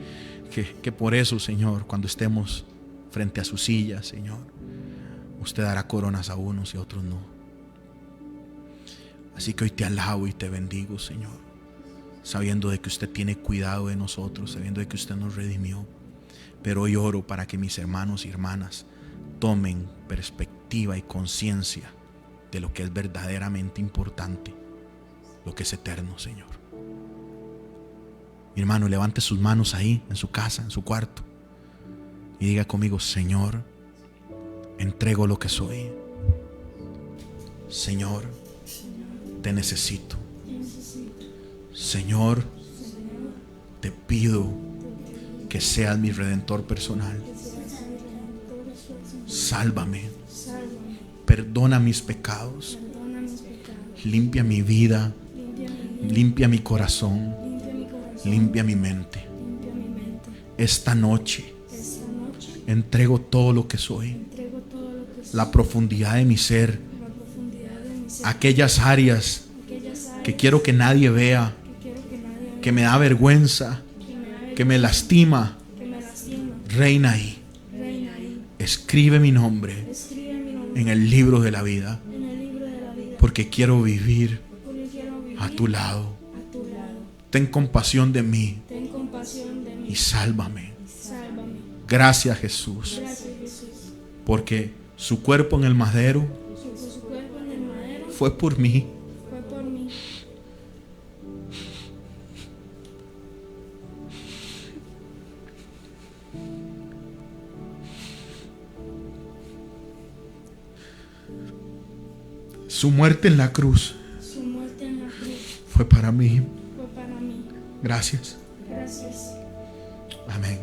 que por eso, Señor, cuando estemos frente a su silla, Señor, usted dará coronas a unos y a otros no. Así que hoy te alabo y te bendigo, Señor, sabiendo de que usted tiene cuidado de nosotros, sabiendo de que usted nos redimió. Pero hoy oro para que mis hermanos y hermanas tomen perspectiva y conciencia de lo que es verdaderamente importante, lo que es eterno, Señor. Mi hermano, levante sus manos ahí, en su casa, en su cuarto, y diga conmigo: Señor, entrego lo que soy. Señor, te necesito. Señor, te pido que seas mi redentor personal. Sálvame. Perdona mis pecados. Limpia mi vida. Limpia mi corazón. Limpia mi mente. Esta noche entrego todo lo que soy. La profundidad de mi ser. Aquellas áreas que quiero que nadie vea, que me da vergüenza, que me lastima. Reina ahí. Escribe mi nombre en el libro de la vida, porque quiero vivir a tu lado. Ten compasión de mí y sálvame. Gracias, Jesús, porque su cuerpo en el madero fue por mí. Su muerte en la cruz fue para mí. Gracias. Amén.